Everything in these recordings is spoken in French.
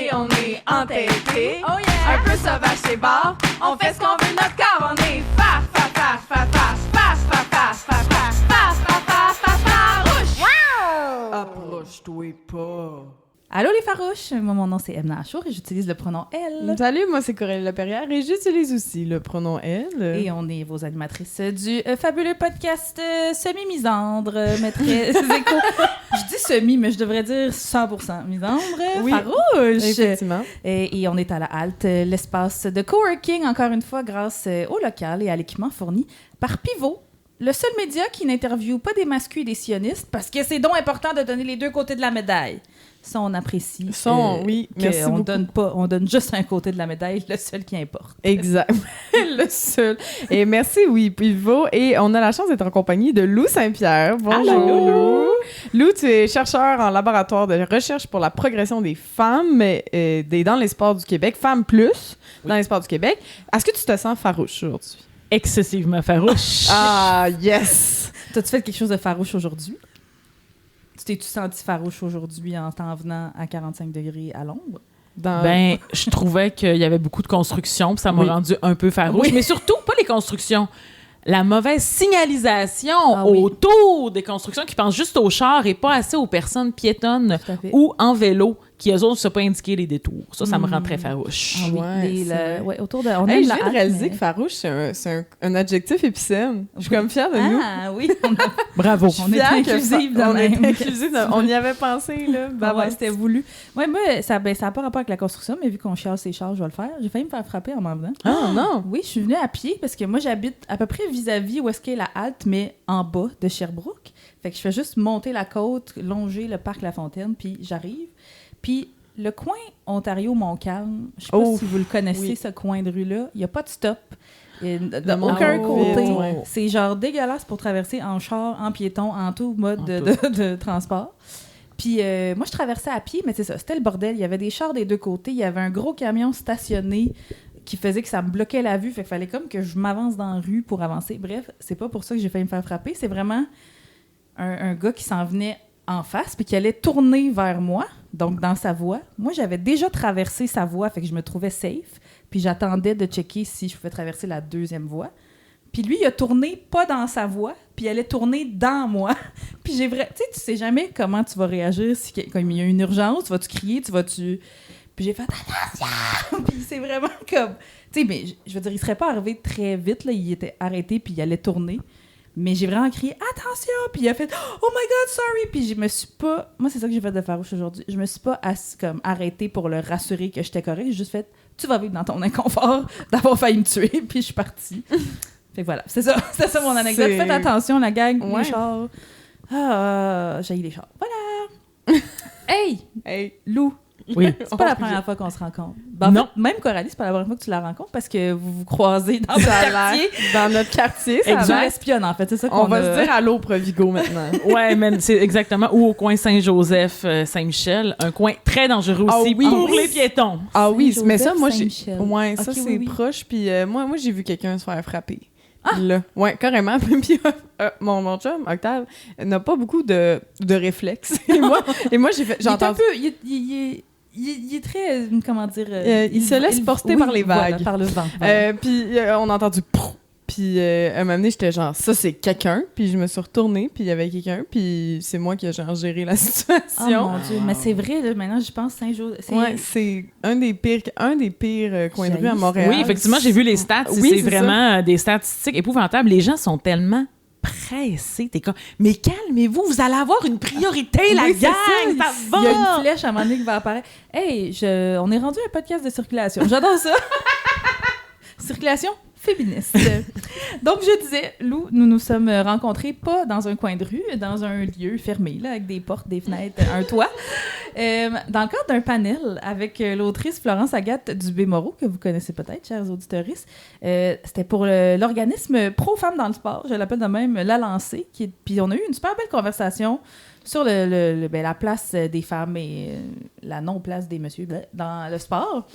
et on est entêté. Oh yeah. Un peu sauvage c'est bar, on fait ce qu'on veut notre corps, on est faf, faf, faf, faf, faf, faf, faf, faf, faf, faf, faf, faf, faf, farouche. Wow! Approche-toi pas. Allô les farouches, moi mon nom c'est Emna Achour et j'utilise le pronom elle. Salut, moi c'est Coralie Laperrière et j'utilise aussi le pronom elle. Et on est vos animatrices du fabuleux podcast semi-misandre, maîtresse éco. Je dis semi, mais je devrais dire 100% misandre, oui, farouche. Effectivement. Et on est à la halte, l'espace de coworking, encore une fois, grâce au local et à l'équipement fourni par Pivot. Le seul média qui n'interviewe pas des masculins et des sionistes, parce que c'est donc important de donner les deux côtés de la médaille. Ça, on apprécie. Oui, merci beaucoup. On donne juste un côté de la médaille, le seul qui importe. Exact. Le seul. Et merci, oui, Pivot. Et on a la chance d'être en compagnie de Lou Saint-Pierre. Bonjour. Allô. Lou, tu es chercheur en laboratoire de recherche pour la progression des femmes dans les sports du Québec, Femmes Plus, dans les sports du Québec. Est-ce que tu te sens farouche aujourd'hui? Excessivement farouche. Ah, yes! T'as-tu fait quelque chose de farouche aujourd'hui? Tu t'es-tu senti farouche aujourd'hui en t'en venant à 45 degrés à l'ombre? Ben, je trouvais qu'il y avait beaucoup de construction, puis ça m'a rendu un peu farouche. Mais surtout, pas les constructions. La mauvaise signalisation autour des constructions qui pensent juste aux chars et pas assez aux personnes piétonnes ou en vélo qui, eux autres, ne savent pas indiquer les détours. Ça me rend très farouche. Ah oui, autour de... Je viens de réaliser que farouche, c'est un adjectif épicène. Je suis comme fière de nous. Ah oui! Bravo! On est inclusive on est inclusive. On y avait pensé, là. C'était voulu. Ouais, moi, ça n'a pas rapport avec la construction, mais vu qu'on chiasse ses chars, je vais le faire. J'ai failli me faire frapper en m'en venant. Ah non! Oui, je suis venue à pied parce que moi, j'habite à peu près vis-à-vis où est-ce qu'est la halte, mais en bas de Sherbrooke. Fait que je fais juste monter la côte, longer le parc La Fontaine, puis j'arrive. Puis le coin Ontario-Montcalm, je sais pas si vous le connaissez, ce coin de rue-là, il n'y a pas de stop. De aucun côté. C'est genre dégueulasse pour traverser en char, en piéton, en tout mode de transport. Puis moi, je traversais à pied, mais c'est ça, c'était le bordel. Il y avait des chars des deux côtés. Il y avait un gros camion stationné qui faisait que ça me bloquait la vue. Fait qu'il fallait comme que je m'avance dans la rue pour avancer. Bref, c'est pas pour ça que j'ai failli me faire frapper. C'est vraiment un gars qui s'en venait en face puis qui allait tourner vers moi, donc dans sa voie. Moi, j'avais déjà traversé sa voie, fait que je me trouvais safe. Puis j'attendais de checker si je pouvais traverser la deuxième voie. Puis lui, il a tourné pas dans sa voie, puis il allait tourner dans moi. Puis tu sais jamais comment tu vas réagir si comme il y a une urgence, tu vas-tu crier, Puis j'ai fait attention. Puis c'est vraiment comme, tu sais, mais je veux dire, il serait pas arrivé très vite là, il était arrêté puis il allait tourner. Mais j'ai vraiment crié « Attention! » Puis il a fait « Oh my God, sorry! » Puis je me suis pas... Moi, c'est ça que j'ai fait de farouche aujourd'hui. Je me suis pas arrêtée pour le rassurer que j'étais correcte. J'ai juste fait « Tu vas vivre dans ton inconfort d'avoir failli me tuer. » Puis je suis partie. Fait que voilà, c'est ça mon anecdote. Faites attention, la gang, les chars. J'haïs les chars. Voilà! Hey! Lou! Oui. C'est pas la première fois qu'on se rencontre. Non. Même Coralie, c'est pas la première fois que tu la rencontres parce que vous vous croisez dans notre quartier. Dans notre quartier, ça je l'espionne, en fait. C'est ça qu'on On va se dire allô, Provigo, maintenant. Ouais, mais c'est exactement. Ou au coin Saint-Joseph, Saint-Michel. Un coin très dangereux aussi pour les piétons. Ah oui, mais ça, moi, Saint-Michel. Ouais, ça, c'est proche. Puis moi, j'ai vu quelqu'un se faire frapper. Là. Ouais, carrément. Puis mon chum, Octave, n'a pas beaucoup de réflexes. Et moi, j'ai fait... Il est très, comment dire... il se laisse porter par les vagues. Voilà, par le vent. Voilà. Puis on a entendu... Puis à un moment donné, j'étais genre, ça, c'est quelqu'un. Puis je me suis retournée, puis il y avait quelqu'un. Puis c'est moi qui ai genre géré la situation. Oh mon Dieu, mais c'est vrai, là, maintenant, je pense Saint-Joseph... Ouais, c'est un des pires coins de rue à Montréal. Oui, effectivement, j'ai vu les stats. Oui, c'est vraiment des statistiques épouvantables. Les gens sont tellement... pressé, t'es comme mais calmez-vous, vous allez avoir une priorité, la gang, ça va. Il y a une flèche à un moment donné qui va apparaître. Hey, on est rendu à un podcast de circulation. J'adore ça. Circulation féministe. Donc, je disais, Lou, nous nous sommes rencontrés pas dans un coin de rue, dans un lieu fermé, là, avec des portes, des fenêtres, un toit, dans le cadre d'un panel avec l'autrice Florence Agathe Dubé-Moreau, que vous connaissez peut-être, chers auditeuristes. C'était pour l'organisme Pro-Femmes dans le sport, je l'appelle de même La Lancée, puis on a eu une super belle conversation sur la place des femmes et la non-place des messieurs dans le sport.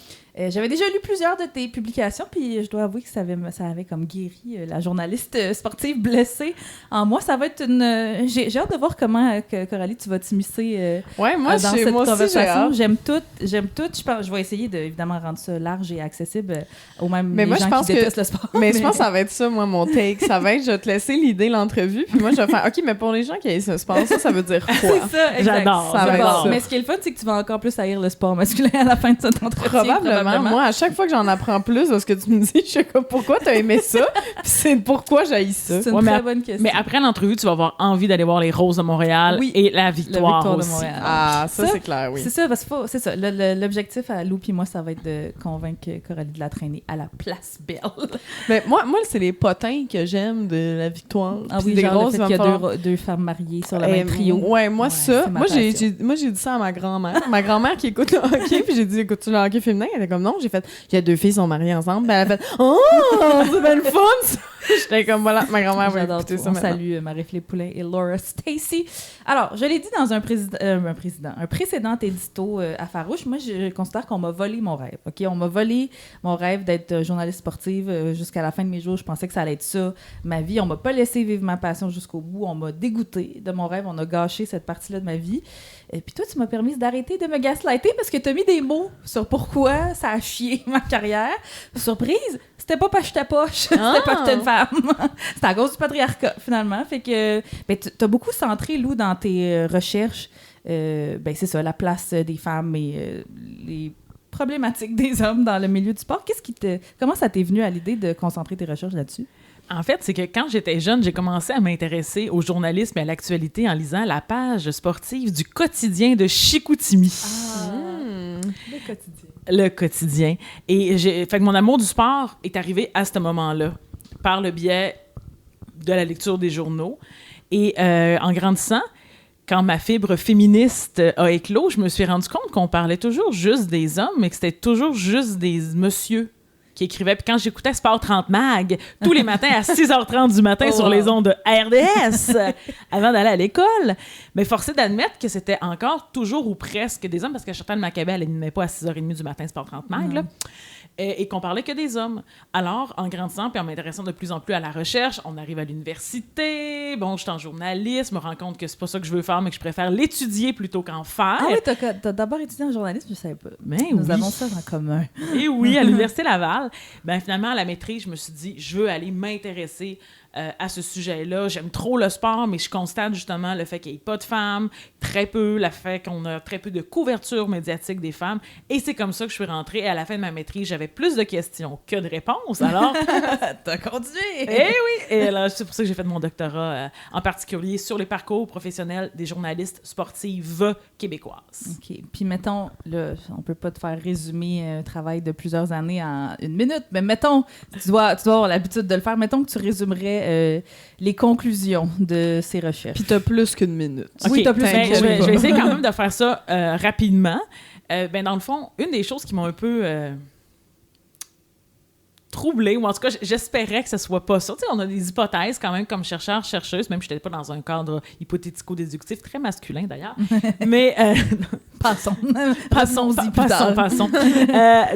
J'avais déjà lu plusieurs de tes publications, puis je dois avouer que ça avait comme guéri Loupi, la journaliste sportive blessée en moi. Ça va être une... J'ai hâte de voir comment, Coralie, tu vas t'immiscer Ouais, moi, dans cette moi aussi, j'ai conversation. hâte. J'aime tout. Je pense, je vais essayer de, évidemment, rendre ça large et accessible aux mêmes Mais les moi, je gens pense qui détestent le sport. Mais je pense que ça va être ça, moi, mon take. Ça va être, je vais te laisser l'idée, l'entrevue, puis moi, je vais faire, OK, mais pour les gens qui aiment ce sport, ça veut dire quoi? C'est ça, exact. J'adore, ça va être Bon, ça. mais ce qui est le fun, c'est que tu vas encore plus haïr le sport masculin à la fin de cette entretien. Probablement. Moi, à chaque fois que j'en apprends plus de ce que tu me dis, je suis comme, pourquoi t'as aimé ça? Puis c'est pourquoi j'haïs ça. C'est une Ouais, très bonne question. Mais après l'entrevue, tu vas avoir envie d'aller voir les Roses de Montréal Oui. et la victoire, de aussi. Montréal. Ah, ça, Ça, c'est clair, oui. C'est ça, parce que c'est ça. L'objectif à Lou et moi, ça va être de convaincre Coralie de la traîner à la place belle. Mais moi, c'est les potins que j'aime de la victoire. Ah Puis oui, des genre grosses, le fait il va qu'il y me a falloir- deux femmes mariées sur le même trio. Ouais, moi, Ouais, ça. c'est ma Moi, j'ai passion. dit ça à ma grand-mère. Ma grand-mère qui écoute le hockey, puis j'ai dit, écoutes-tu le hockey féminin? Elle était comme, non. J'ai fait, il y a 2 filles qui sont mariées ensemble. Ben, elle a fait, oh, c'est bien le fun, ça! J'étais comme, voilà, ma grand-mère va J'adore écouter tout. ça On maintenant. salue Marie-Philippe Poulin et Laura Stacy. Alors, je l'ai dit dans un précédent édito à Farouche, moi, je considère qu'on m'a volé mon rêve. OK? On m'a volé mon rêve d'être journaliste sportive jusqu'à la fin de mes jours. Je pensais que ça allait être ça, ma vie. On m'a pas laissé vivre ma passion jusqu'au bout. On m'a dégoûté de mon rêve. On a gâché cette partie-là de ma vie. Et puis toi, tu m'as permis d'arrêter de me gaslighter parce que tu as mis des mots sur pourquoi ça a chié ma carrière. Surprise! C'était pas parce que j'étais poche, c'était pas que j'étais une femme. C'était à cause du patriarcat, finalement. Fait que ben, t'as beaucoup centré, Lou, dans tes recherches. Ben, c'est ça, la place des femmes et les problématiques des hommes dans le milieu du sport. Comment ça t'est venu à l'idée de concentrer tes recherches là-dessus? En fait, c'est que quand j'étais jeune, j'ai commencé à m'intéresser au journalisme et à l'actualité en lisant la page sportive du quotidien de Chicoutimi. Le quotidien. Le quotidien. Et fait que mon amour du sport est arrivé à ce moment-là, par le biais de la lecture des journaux. Et en grandissant, quand ma fibre féministe a éclos, je me suis rendu compte qu'on parlait toujours juste des hommes, mais que c'était toujours juste des messieurs qui écrivaient. Puis quand j'écoutais Sport 30 Mag, tous les matins à 6h30 du matin sur les ondes de RDS, avant d'aller à l'école, mais forcé d'admettre que c'était encore toujours ou presque des hommes, parce que Chantal Maccabé, elle n'animait pas à 6h30 du matin Sport 30 Mag, là, et qu'on parlait que des hommes. Alors, en grandissant puis en m'intéressant de plus en plus à la recherche, on arrive à l'université, bon, je suis en journalisme, me rends compte que c'est pas ça que je veux faire, mais que je préfère l'étudier plutôt qu'en faire. Ah oui, t'as d'abord étudié en journalisme, je savais pas. Mais Nous oui. avons ça en commun. Et oui, à l'Université Laval. Ben finalement, à la maîtrise, je me suis dit, je veux aller m'intéresser à ce sujet-là. J'aime trop le sport, mais je constate justement le fait qu'il n'y ait pas de femmes, très peu, le fait qu'on a très peu de couverture médiatique des femmes. Et c'est comme ça que je suis rentrée. Et à la fin de ma maîtrise, j'avais plus de questions que de réponses. Alors, T'as continué! eh oui! Et là, c'est pour ça que j'ai fait mon doctorat, en particulier sur les parcours professionnels des journalistes sportives québécoises. OK. Puis mettons, là, on peut pas te faire résumer un travail de plusieurs années en 1 minute, mais mettons, tu dois avoir l'habitude de le faire, mettons que tu résumerais les conclusions de ces recherches. Puis t'as plus qu'une minute. Oui, OK, t'as plus ben, qu'une je vais minute. essayer quand même de faire ça rapidement. Ben, dans le fond, une des choses qui m'ont un peu troublée, ou en tout cas, j'espérais que ce soit pas ça. Tu sais, on a des hypothèses quand même comme chercheurs, chercheuses, même si je n'étais pas dans un cadre hypothético-déductif, très masculin d'ailleurs. Mais Passons. passons. plus tard.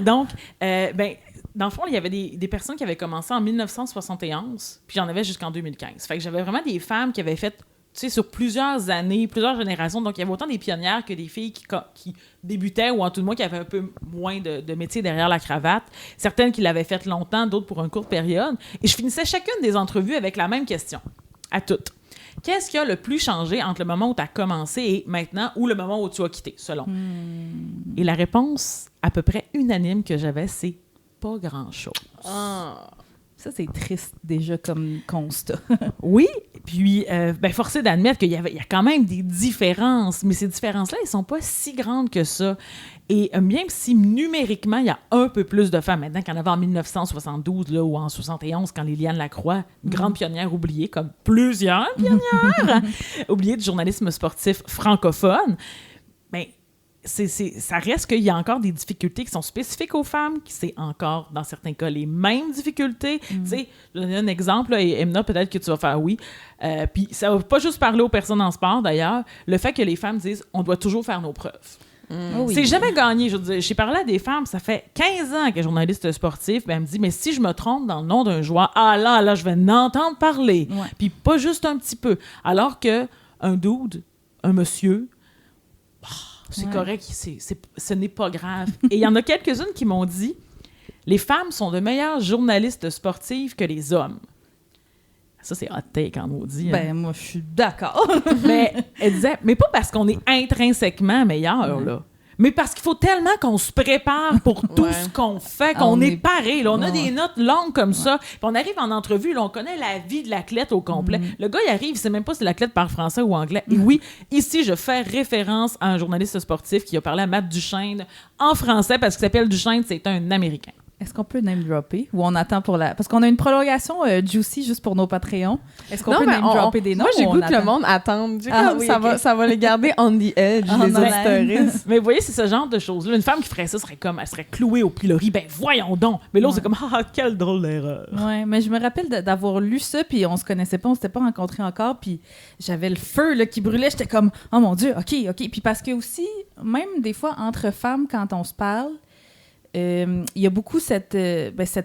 Donc, ben, dans le fond, il y avait des personnes qui avaient commencé en 1971, puis j'en avais jusqu'en 2015. Fait que j'avais vraiment des femmes qui avaient fait, tu sais, sur plusieurs années, plusieurs générations. Donc, il y avait autant des pionnières que des filles qui débutaient, ou en tout cas qui avaient un peu moins de métier derrière la cravate. Certaines qui l'avaient fait longtemps, d'autres pour une courte période. Et je finissais chacune des entrevues avec la même question, à toutes. Qu'est-ce qui a le plus changé entre le moment où tu as commencé et maintenant, ou le moment où tu as quitté, selon? Et la réponse à peu près unanime que j'avais, c'est pas grand-chose. Ça, c'est triste déjà comme constat. Oui, puis ben, forcé d'admettre qu'il y a quand même des différences, mais ces différences-là, elles sont pas si grandes que ça. Et même si numériquement, il y a un peu plus de femmes maintenant qu'il y en avait en 1972 là, ou en 71, quand Liliane Lacroix, une grande pionnière oubliée, comme plusieurs pionnières, oubliée du journalisme sportif francophone, ben, ça reste qu'il y a encore des difficultés qui sont spécifiques aux femmes, qui c'est encore, dans certains cas, les mêmes difficultés. Tu sais, je vais donner un exemple, là, et Emna, peut-être que tu vas faire oui. Puis ça va pas juste parler aux personnes en sport, d'ailleurs, le fait que les femmes disent « on doit toujours faire nos preuves ». Oh oui. C'est jamais gagné. Je veux dire, j'ai parlé à des femmes, ça fait 15 ans qu'elle est journaliste sportive, ben elle me dit, mais si je me trompe dans le nom d'un joueur, là, je vais n'entendre parler. Ouais. Puis pas juste un petit peu. Alors que un dude, un monsieur, c'est correct, ce n'est pas grave. Et il y en a quelques-unes qui m'ont dit, les femmes sont de meilleures journalistes sportives que les hommes. Ça, c'est hot take en maudit. Ben, moi, je suis d'accord. Mais elle disait, mais pas parce qu'on est intrinsèquement meilleur, là. Mais parce qu'il faut tellement qu'on se prépare pour tout ce qu'on fait, qu'on est paré. Là. On a des notes longues comme ça. Puis on arrive en entrevue, là, on connaît la vie de l'athlète au complet. Le gars, il arrive, il sait même pas si l'athlète parle français ou anglais. Et oui, ici, je fais référence à un journaliste sportif qui a parlé à Matt Duchesne en français parce qu'il s'appelle Duchesne, c'est un Américain. Est-ce qu'on peut name-dropper ou on attend pour la... Parce qu'on a une prolongation Juicy juste pour nos Patreons. Est-ce qu'on peut name-dropper des noms? Moi, j'ai ou on goût que attend? le monde attende. Oui, Ça va les garder on the edge, les auditeuristes. Mais vous voyez, c'est ce genre de choses-là. Une femme qui ferait ça elle serait clouée au pilori. Ben voyons donc! Mais l'autre, c'est comme, quelle drôle d'erreur! Oui, mais je me rappelle d'avoir lu ça, puis on se connaissait pas, on s'était pas rencontrés encore, puis j'avais le feu là, qui brûlait. J'étais comme, oh mon Dieu, OK. Puis parce que aussi, même des fois, entre femmes, quand on se parle, il y a beaucoup cette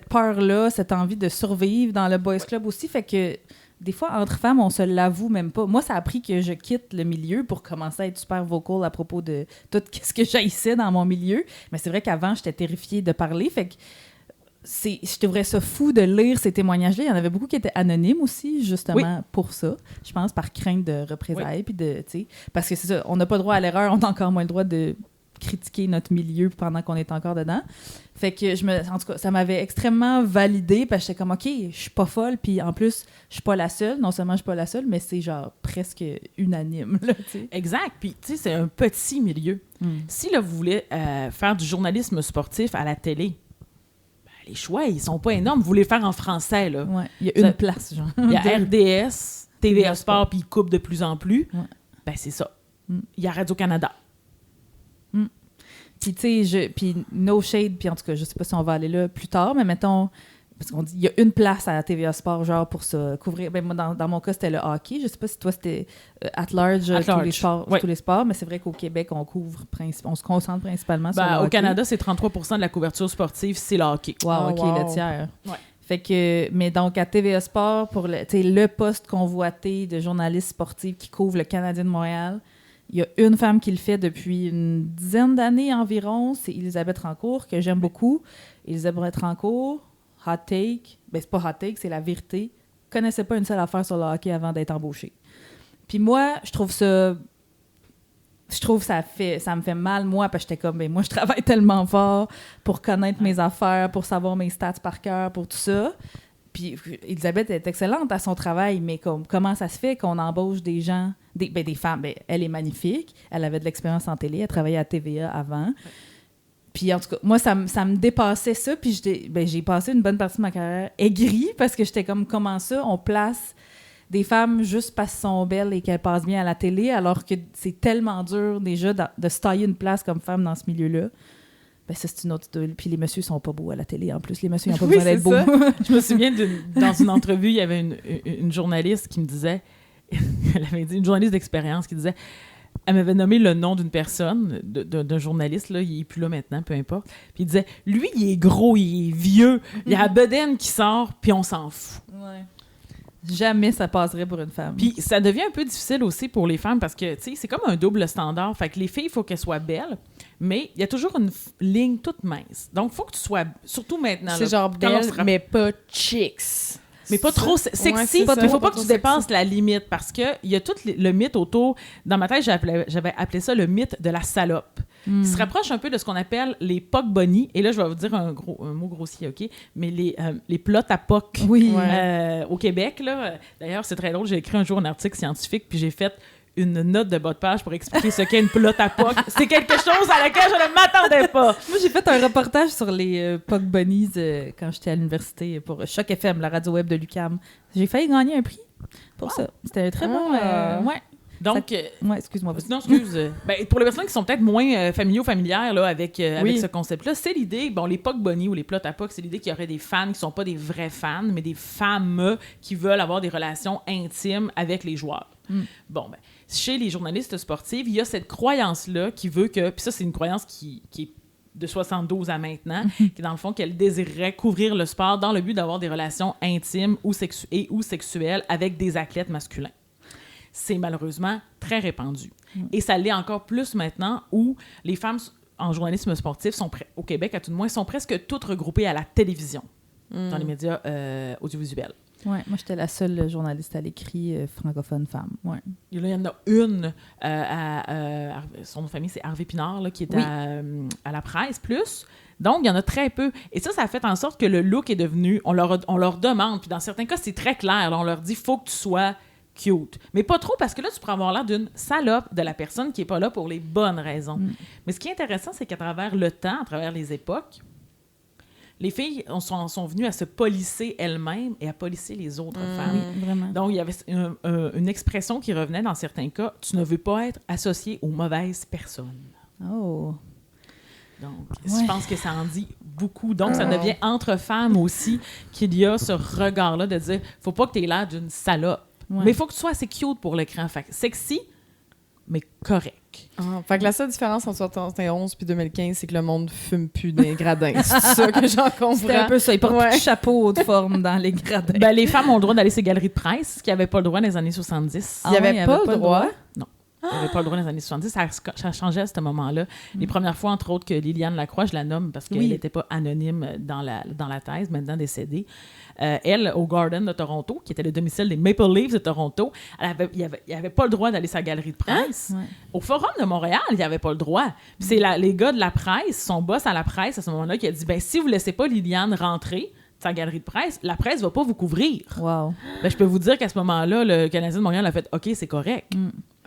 peur-là, cette envie de survivre dans le boys club aussi, fait que des fois, entre femmes, on se l'avoue même pas. Moi, ça a pris que je quitte le milieu pour commencer à être super vocal à propos de tout ce que j'haïssais dans mon milieu. Mais c'est vrai qu'avant, j'étais terrifiée de parler, fait que je trouverais ça fou de lire ces témoignages-là. Il y en avait beaucoup qui étaient anonymes aussi, justement, pour ça. Je pense, par crainte de représailles, puis parce que c'est ça, on n'a pas le droit à l'erreur, on a encore moins le droit de critiquer notre milieu pendant qu'on est encore dedans. Fait que en tout cas, ça m'avait extrêmement validée parce que j'étais comme, OK, je suis pas folle, puis en plus, je suis pas la seule. Non seulement je suis pas la seule, mais c'est genre presque unanime, là, tu sais. Exact. Puis, tu sais, c'est un petit milieu. Si, là, vous voulez faire du journalisme sportif à la télé, les choix, ils sont pas énormes. Vous voulez le faire en français, là. Ouais, il y a une place, genre. Il y a RDS, TVA Sport, puis ils coupent de plus en plus. Ouais. Ben, c'est ça. Il y a Radio-Canada. Puis, tu sais, puis no shade, puis en tout cas, je sais pas si on va aller là plus tard, mais mettons, parce qu'on dit, il y a une place à la TVA Sport, genre, pour se couvrir. Ben, moi, dans mon cas, c'était le hockey. Je sais pas si toi, c'était at large. Tous les sports, mais c'est vrai qu'au Québec, on se concentre principalement sur le hockey. Au Canada, c'est 33% de la couverture sportive, c'est le hockey. Wow, OK, le tiers. Ouais. Fait que, mais donc, à TVA Sport, pour le poste convoité de journaliste sportif qui couvre le Canadien de Montréal, il y a une femme qui le fait depuis une dizaine d'années environ, c'est Elisabeth Rancourt, que j'aime beaucoup. Elisabeth Rancourt, hot take, ben c'est pas hot take, c'est la vérité, connaissait pas une seule affaire sur le hockey avant d'être embauchée. Puis moi, je trouve ça me fait mal, moi, parce que j'étais comme, ben moi, je travaille tellement fort pour connaître mes affaires, pour savoir mes stats par cœur, pour tout ça. Puis Elisabeth est excellente à son travail, mais comment ça se fait qu'on embauche des gens, des femmes? Ben, elle est magnifique, elle avait de l'expérience en télé, elle travaillait à TVA avant. Puis en tout cas, moi, ça me dépassait ça, puis j'ai passé une bonne partie de ma carrière aigrie, parce que j'étais comme, comment ça, on place des femmes juste parce qu'elles sont belles et qu'elles passent bien à la télé, alors que c'est tellement dur déjà de se tailler une place comme femme dans ce milieu-là. Ben ça, c'est une autre... Puis les messieurs sont pas beaux à la télé, en plus. Les messieurs n'ont pas besoin d'être beaux. Je me souviens, dans une entrevue, il y avait une journaliste qui me disait... Elle avait dit, une journaliste d'expérience qui disait... Elle m'avait nommé le nom d'une personne, d'un journaliste, là, il est plus là maintenant, peu importe. Puis il disait, lui, il est gros, il est vieux, il y a la bedaine qui sort, puis on s'en fout. Ouais. Jamais ça passerait pour une femme. Puis ça devient un peu difficile aussi pour les femmes parce que, tu sais, c'est comme un double standard. Fait que les filles, il faut qu'elles soient belles, mais il y a toujours une ligne toute mince. Donc, il faut que tu sois, surtout maintenant... C'est genre belle, mais pas chicks. Mais pas trop sexy. Ouais, Il ne faut pas que tu trop dépasses sexy. la limite parce qu'il y a tout le mythe autour... Dans ma tête, j'avais appelé ça le mythe de la salope. Qui se rapproche un peu de ce qu'on appelle les poc bunny. Et là, je vais vous dire un mot grossier, OK? Mais les plots à poc au Québec, là. D'ailleurs, c'est très drôle. J'ai écrit un jour un article scientifique puis j'ai fait une note de bas de page pour expliquer ce qu'est une pelote à POC. C'est quelque chose à laquelle je ne m'attendais pas. Moi, j'ai fait un reportage sur les POC Bunnies quand j'étais à l'université pour Choc FM, la radio web de l'UQAM. J'ai failli gagner un prix pour ça. C'était un très bon... ouais. Donc, ouais, excuse-moi. Non, excuse. Pour les personnes qui sont peut-être moins familières là, avec ce concept-là, c'est l'idée, les POC Bunnies ou les plots à POC, c'est l'idée qu'il y aurait des fans qui ne sont pas des vrais fans, mais des femmes qui veulent avoir des relations intimes avec les joueurs. Bon, ben, chez les journalistes sportifs, il y a cette croyance-là qui veut que... Puis ça, c'est une croyance qui est de 72 à maintenant, qui est dans le fond qu'elle désirerait couvrir le sport dans le but d'avoir des relations intimes ou sexuelles avec des athlètes masculins. C'est malheureusement très répandu. Et ça l'est encore plus maintenant où les femmes en journalisme sportif sont au Québec, à tout le moins, sont presque toutes regroupées à la télévision, dans les médias audiovisuels. Ouais, moi, j'étais la seule journaliste à l'écrit francophone femme. Ouais. Il y en a une, son nom de famille, c'est Harvey Pinard, là, qui est à la presse, plus. Donc, il y en a très peu. Et ça a fait en sorte que le look est devenu... On leur demande, puis dans certains cas, c'est très clair. Là, on leur dit, il faut que tu sois cute. Mais pas trop, parce que là, tu pourrais avoir l'air d'une salope de la personne qui n'est pas là pour les bonnes raisons. Mais ce qui est intéressant, c'est qu'à travers le temps, à travers les époques, les filles sont venues à se polisser elles-mêmes et à polisser les autres femmes. Oui, vraiment. Donc, il y avait une expression qui revenait dans certains cas, « Tu ne veux pas être associée aux mauvaises personnes. » Oh. Donc, je pense que ça en dit beaucoup. Donc, ça devient entre femmes aussi qu'il y a ce regard-là de dire « Faut pas que tu aies l'air d'une salope. Mais il faut que tu sois assez cute pour l'écran. » Fait que sexy, mais correct. Fait que la seule différence entre 71 et 2015, c'est que le monde fume plus des gradins. C'est ça que j'en comprends. C'était un peu ça. Ils portent plus de chapeau haute forme dans les gradins. Ben, les femmes ont le droit d'aller ces galeries de presse, ce qu'ils n'avaient pas le droit dans les années 70. Il n'y avait pas le droit? Non. Il n'y avait pas le droit dans les années 70. Ça changeait à ce moment-là. Les premières fois, entre autres, que Liliane Lacroix, je la nomme parce qu'elle n'était pas anonyme dans la thèse, maintenant décédée. Elle, au Garden de Toronto, qui était le domicile des Maple Leafs de Toronto, il n'y avait pas le droit d'aller sa galerie de presse. Ouais. Au Forum de Montréal, il n'y avait pas le droit. Puis c'est les gars de la presse, son boss à la presse à ce moment-là, qui a dit « Ben, si vous ne laissez pas Liliane rentrer, sa galerie de presse, la presse va pas vous couvrir. » Wow. Ben, je peux vous dire qu'à ce moment-là, le Canadien de Montréal a fait « OK, c'est correct.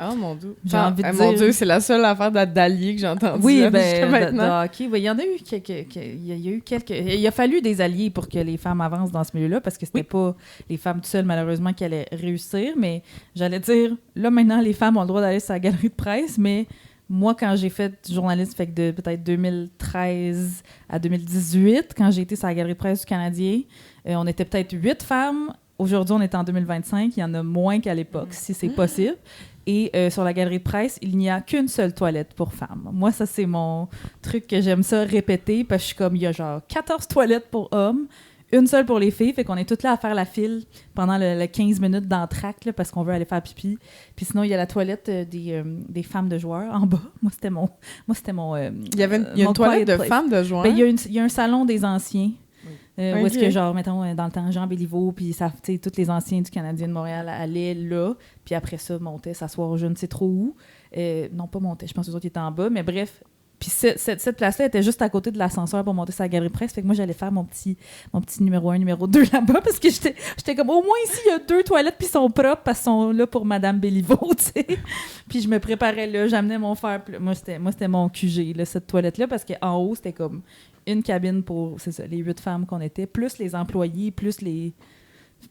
Oh mon Dieu. J'ai envie de dire... Mon Dieu, c'est la seule affaire d'alliés que j'ai entendue. Oui, jusqu'à maintenant. OK. Il y en a eu quelques... Il a fallu des alliés pour que les femmes avancent dans ce milieu-là, parce que c'était pas les femmes toutes seules, malheureusement, qui allaient réussir. Mais j'allais dire, là, maintenant, les femmes ont le droit d'aller sur la galerie de presse, mais moi, quand j'ai fait journaliste, fait que de peut-être 2013 à 2018, quand j'ai été sur la galerie de presse du Canadien, on était peut-être 8 femmes. Aujourd'hui, on est en 2025. Il y en a moins qu'à l'époque, si c'est possible. Et sur la galerie de presse, il n'y a qu'une seule toilette pour femmes. Moi, ça, c'est mon truc que j'aime ça répéter, parce que je suis comme, il y a genre 14 toilettes pour hommes, une seule pour les filles, fait qu'on est toutes là à faire la file pendant le 15 minutes d'entracte, là, parce qu'on veut aller faire pipi. Puis sinon, il y a la toilette des femmes de joueurs en bas. Moi, c'était mon il y a une toilette de femmes de joueurs? Ben, il y a un salon des anciens. Où est-ce que, genre, mettons, dans le temps, Jean Béliveau, puis tous les anciens du Canadien de Montréal allaient là, puis après ça, montaient s'asseoir, je ne sais trop où. Non, pas montaient, je pense que les autres étaient en bas, mais bref. Puis cette place-là était juste à côté de l'ascenseur pour monter sa galerie de presse, fait que moi, j'allais faire mon petit numéro 1, numéro 2 là-bas, parce que j'étais comme, au moins ici, il y a 2 toilettes, puis ils sont propres, parce qu'ils sont là pour Madame Béliveau, tu sais. Puis je me préparais là, j'amenais mon fer. Moi, c'était mon QG, là, cette toilette-là, parce qu'en haut, c'était comme une cabine pour, c'est ça, les 8 femmes qu'on était, plus les employés, plus les...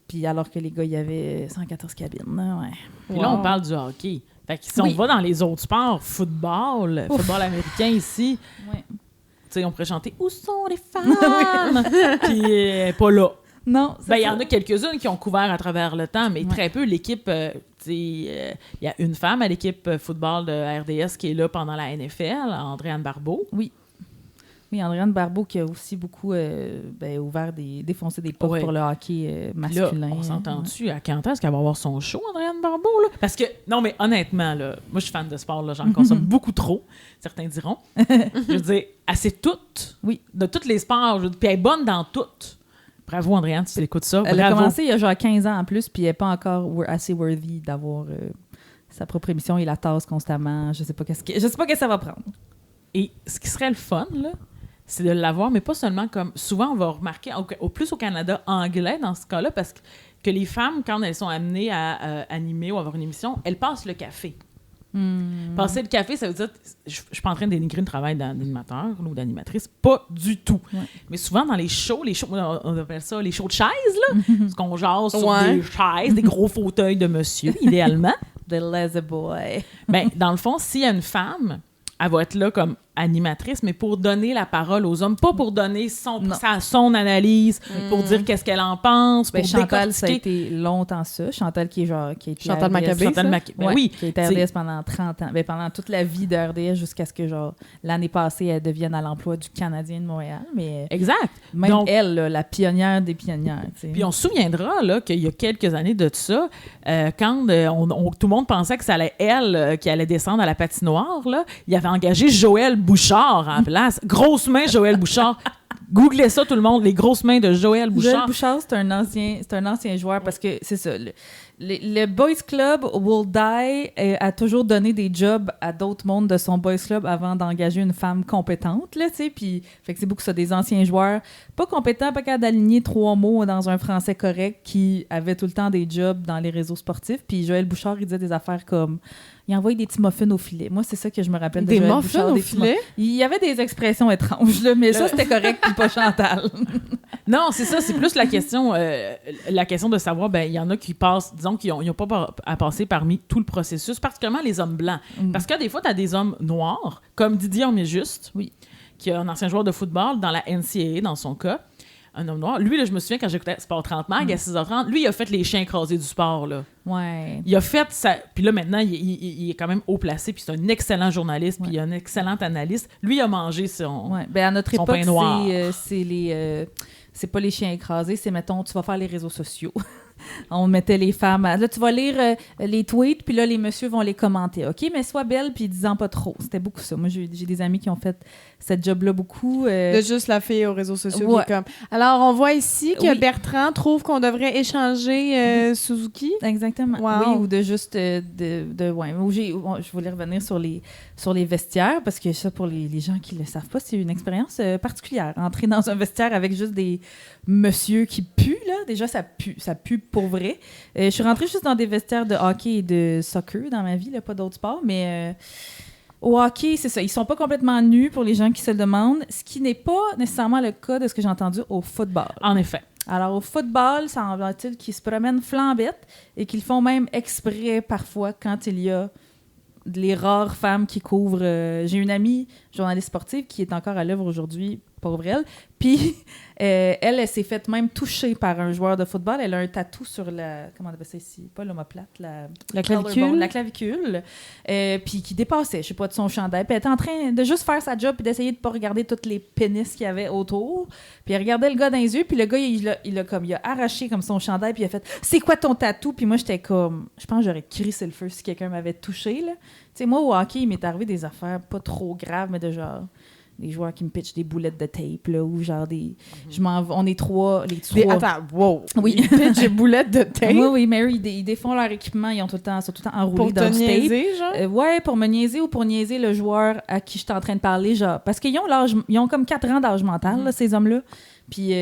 Puis alors que les gars, il y avait 114 cabines. Ouais. Puis là, on parle du hockey. Fait que si on va dans les autres sports, football américain ici, tu sais, on pourrait chanter « Où sont les femmes? » Puis pas là. Non, ben, il y en a quelques-unes qui ont couvert à travers le temps, mais très peu. L'équipe, il y a une femme à l'équipe football de RDS qui est là pendant la NFL, Andréane Barbeau. Oui, Andréane Barbeau qui a aussi beaucoup défoncé des portes pour le hockey masculin. Là, on s'entend-tu à quand est-ce qu'elle va avoir son show, Andréane Barbeau? Là? Parce que, non, mais honnêtement, là, moi, je suis fan de sport, là, j'en consomme beaucoup trop, certains diront. Je veux dire, elle sait toutes, de tous les sports, puis elle est bonne dans toutes. Bravo, Andréane, si tu écoutes ça. Elle a commencé il y a genre 15 ans en plus, puis elle n'est pas encore assez worthy d'avoir sa propre émission. Il la tasse constamment. Je sais pas qu'est-ce que ça va prendre. Et ce qui serait le fun, là, c'est de l'avoir, mais pas seulement comme... Souvent, on va remarquer, plus au Canada anglais, dans ce cas-là, parce que les femmes, quand elles sont amenées à animer ou avoir une émission, elles passent le café. Passer le café, ça veut dire... Je suis pas en train de dénigrer le travail d'animateur ou d'animatrice, pas du tout. Ouais. Mais souvent, dans les shows, on appelle ça les shows de chaises, là, parce qu'on jase sur des chaises, des gros fauteuils de monsieur, idéalement. The lazy boy. Ben, dans le fond, s'il y a une femme... Elle va être là comme animatrice, mais pour donner la parole aux hommes, pas pour donner son analyse, pour Mm. dire qu'est-ce qu'elle en pense, pour Chantal, ça a décortiquer. été longtemps ça. Chantal qui a été Chantal RDS. Maccabé, Chantal ça? Maccabé. Ben Ouais, oui, qui a été RDS pendant 30 ans. Ben, pendant toute la vie de RDS jusqu'à ce que, genre, l'année passée, elle devienne à l'emploi du Canadien de Montréal. Mais exact. même Donc, elle, là, la pionnière des pionnières. Tu sais. Puis on se souviendra là, qu'il y a quelques années de ça, quand tout le monde pensait que ça allait elle qui allait descendre à la patinoire, là, il avait engagé Joël Bouchard en place. Grosse main, Joël Bouchard. Googlez ça, tout le monde, les grosses mains de Joël Bouchard. Joël Bouchard, c'est un ancien joueur parce que c'est ça. Le Boys Club Will Die a toujours donné des jobs à d'autres mondes de son Boys Club avant d'engager une femme compétente, là, tu sais. Puis, fait que c'est beaucoup ça, des anciens joueurs pas compétents, pas capables d'aligner 3 mots dans un français correct qui avaient tout le temps des jobs dans les réseaux sportifs. Puis Joël Bouchard, il disait des affaires comme... Il envoyait des petits muffins au filet. Moi, c'est ça que je me rappelle de Des Joël muffins Bouchard, au des petits filet? Il y avait des expressions étranges, là, mais ça, c'était correct, puis pas Chantal. Non, c'est ça, c'est plus la question de savoir, ben il y en a qui passent, disons qu'ils n'ont pas à passer parmi tout le processus, particulièrement les hommes blancs. Parce que des fois, tu as des hommes noirs, comme Didier Homéjuste, Oui. qui est un ancien joueur de football dans la NCAA, dans son cas, un homme noir. Lui, là, je me souviens, quand j'écoutais Sport 30 Mag à 6h30, lui, il a fait les chiens écrasés du sport, là. Ouais. Il a fait ça. Puis là, maintenant, il est quand même haut placé, puis c'est un excellent journaliste, puis il est un excellent analyste. Lui, il a mangé son... Ouais. Ben, à notre son époque, pain noir. c'est pas les chiens écrasés, c'est, mettons, tu vas faire les réseaux sociaux. On mettait les femmes... Là, tu vas lire les tweets, puis là, les messieurs vont les commenter. OK, mais sois belle, puis dis-en pas trop. C'était beaucoup ça. Moi, j'ai des amis qui ont fait cette job-là beaucoup. De juste la fille aux réseaux sociaux Ouais. qui est comme... Alors, on voit ici que Oui. Bertrand trouve qu'on devrait échanger Suzuki. Exactement. Wow. Oui, ou de juste... ouais. Je voulais revenir sur les vestiaires, parce que ça, pour les gens qui le savent pas, c'est une expérience particulière. Entrer dans un vestiaire avec juste des messieurs qui puent, là, déjà, ça pue pour vrai. Je suis rentrée juste dans des vestiaires de hockey et de soccer dans ma vie, là, pas d'autres sports, mais... Au hockey, c'est ça. Ils sont pas complètement nus pour les gens qui se le demandent, ce qui n'est pas nécessairement le cas de ce que j'ai entendu au football. En effet. Alors, au football, ça semble-t-il qu'ils se promènent flambettes et qu'ils le font même exprès parfois quand il y a les rares femmes qui couvrent... j'ai une amie journaliste sportive qui est encore à l'œuvre aujourd'hui, pauvre elle. Puis, elle s'est faite même toucher par un joueur de football. Elle a un tatou sur la... Comment on appelle ça ici? Pas l'omoplate, La clavicule. la clavicule. Puis qui dépassait, je sais pas, de son chandail. Puis elle était en train de juste faire sa job puis d'essayer de pas regarder tous les pénis qu'il y avait autour. Puis elle regardait le gars dans les yeux. Puis le gars, il a arraché comme son chandail. Puis il a fait « C'est quoi ton tatou? » Puis moi, j'étais comme... Je pense que j'aurais crissé le feu si quelqu'un m'avait touché, là. Tu sais, moi, au hockey, il m'est arrivé des affaires pas trop graves, mais de genre... Des joueurs qui me pitchent des boulettes de tape, là, ou genre des... On est trois... Les trois... Attends, wow. Oui. Ils pitchent des boulettes de tape Oui, Mary, ils défont leur équipement, ils sont tout le temps enroulés pour dans te du tape. niaiser, genre? Ouais, pour me niaiser ou pour niaiser le joueur à qui je suis en train de parler, genre... Parce qu'ils ont comme 4 ans d'âge mental, là, ces hommes-là. Puis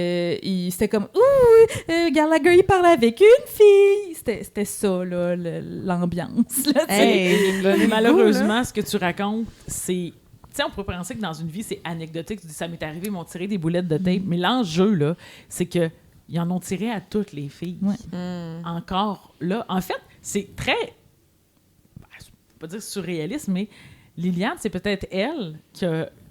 c'était comme « Ouh, Gallagher, il parle avec une fille! » C'était ça, là, l'ambiance, là, tu sais. Hey, Mais malheureusement, ce que tu racontes, c'est... Tu sais, on pourrait penser que dans une vie, c'est anecdotique. Tu dis, ça m'est arrivé, ils m'ont tiré des boulettes de tape. Mais l'enjeu, là, c'est qu'ils en ont tiré à toutes les filles. Ouais. Encore là. En fait, c'est très... Je ne peux pas dire surréaliste, mais Liliane, c'est peut-être elle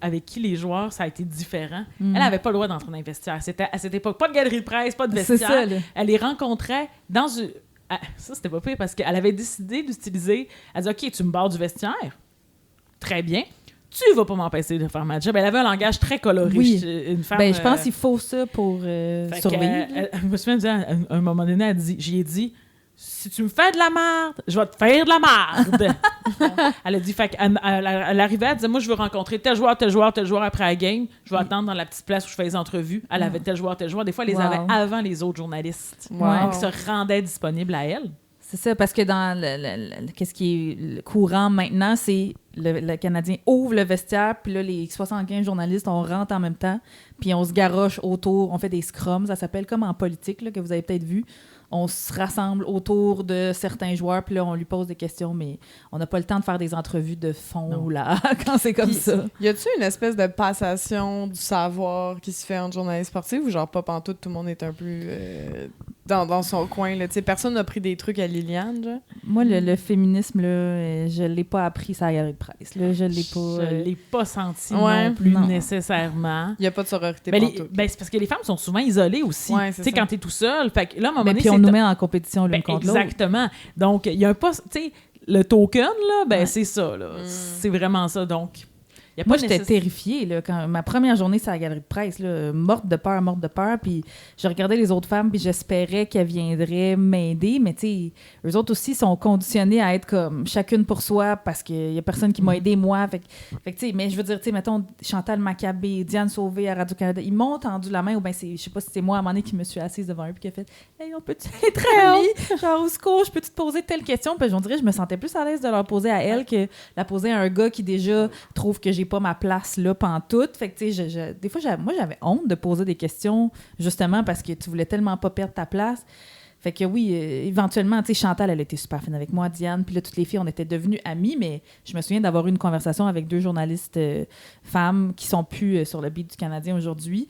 avec qui les joueurs, ça a été différent. Elle n'avait pas le droit d'entrer dans les vestiaires. C'était à cette époque, pas de galerie de presse, pas de vestiaire. C'est ça, là. Elle les rencontrait dans une... Ah, ça, c'était pas pire parce qu'elle avait décidé d'utiliser... Elle dit, OK, tu me barres du vestiaire. Très bien. Tu vas pas m'empêcher de faire ma job. Elle avait un langage très coloré. Oui. Une femme, Ben, je pense qu'il faut ça pour fait survivre. je me souviens, à un moment donné, j'y ai dit, si tu me fais de la merde, je vais te faire de la merde. Elle a dit, fait qu'elle arrivait, elle disait, moi, je veux rencontrer tel joueur après la game. Je vais attendre dans la petite place où je fais les entrevues. Elle avait tel joueur. Des fois, elle les avait avant les autres journalistes. Wow. Qui se rendaient disponibles à elle. C'est ça, parce que dans qu'est-ce qui est courant maintenant, c'est le Canadien ouvre le vestiaire, puis là, les 75 journalistes, on rentre en même temps, puis on se garoche autour, on fait des scrums, ça s'appelle comme en politique, là, que vous avez peut-être vu. On se rassemble autour de certains joueurs, puis là, on lui pose des questions, mais on n'a pas le temps de faire des entrevues de fond, là, quand c'est comme Puis, ça. Y a-tu une espèce de passation du savoir qui se fait entre journalistes sportifs ou genre pas pantoute, tout le monde est un peu... dans son coin, là. Tu sais, personne n'a pris des trucs à Liliane, genre. Moi, le féminisme, là, je l'ai pas appris ça à la galerie de presse. Là, je l'ai pas... Je l'ai pas senti Ouais, non plus non. nécessairement. Il n'y a pas de sororité Ben, partout. c'est parce que les femmes sont souvent isolées aussi. Ouais, Tu c'est sais, ça. quand t'es tout seul. Fait que là, à un moment Mais donné, puis on nous met en compétition l'une Ben, contre l'autre. exactement. Donc, il y a un poste, tu sais, le token, là, ben Ouais. c'est ça, là. C'est vraiment ça. Donc, il y a Moi, pas j'étais terrifiée, là, quand ma première journée, c'est à la galerie de presse, là, morte de peur, puis je regardais les autres femmes, puis j'espérais qu'elles viendraient m'aider, mais tu sais, eux autres aussi sont conditionnés à être comme chacune pour soi, parce qu'il y a personne qui m'a aidé, moi, fait que tu sais, mais je veux dire, tu sais, mettons, Chantal Maccabé, Diane Sauvé à Radio-Canada, ils m'ont tendu la main, ou bien je sais pas si c'est moi, à un moment donné, qui me suis assise devant eux, puis qui a fait « Hey, on peut-tu être amis? Genre, au secours, je peux-tu te poser telle question? » Puis on dirait que je me sentais plus à l'aise de leur poser à elle que la poser à un gars qui déjà trouve que j'ai pas ma place là pantoute. Fait que tu sais, des fois, moi j'avais honte de poser des questions justement parce que tu voulais tellement pas perdre ta place. Fait que oui, éventuellement, tu sais, Chantal, elle était super fine avec moi, Diane, puis là, toutes les filles, on était devenues amies, mais je me souviens d'avoir eu une conversation avec 2 journalistes femmes qui sont plus sur le beat du Canadien aujourd'hui,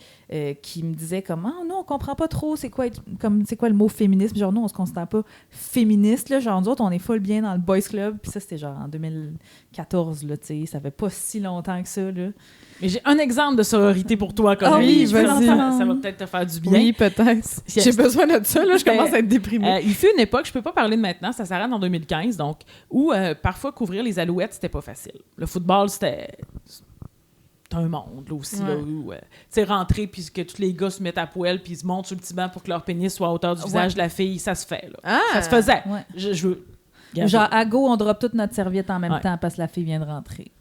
qui me disaient comme « Ah, non, on comprend pas trop c'est quoi le mot féminisme. » Genre, nous, on se considère pas féministe, là. Genre, nous autres, on est full bien dans le boys club, puis ça, c'était genre en 2014, là, tu sais, ça fait pas si longtemps que ça, là. Mais j'ai un exemple de sororité pour toi, comme Ah oui, je peux vas-y. l'entendre. Ça va peut-être te faire du bien. Oui, peut-être. J'ai besoin de ça, là. Je commence à être déprimée. Il fut une époque, je peux pas parler de maintenant, ça s'arrête en 2015, donc, où parfois couvrir les Alouettes, c'était pas facile. Le football, c'était un monde, là aussi, là, où, tu sais, rentrer, puis que tous les gars se mettent à poil, puis ils se montent sur le petit banc pour que leur pénis soit à hauteur du visage de la fille, ça se fait, là. Ah! Ça se faisait. Ouais. Je veux... Genre, à go, on drop toute notre serviette en même Ouais. temps parce que la fille vient de rentrer.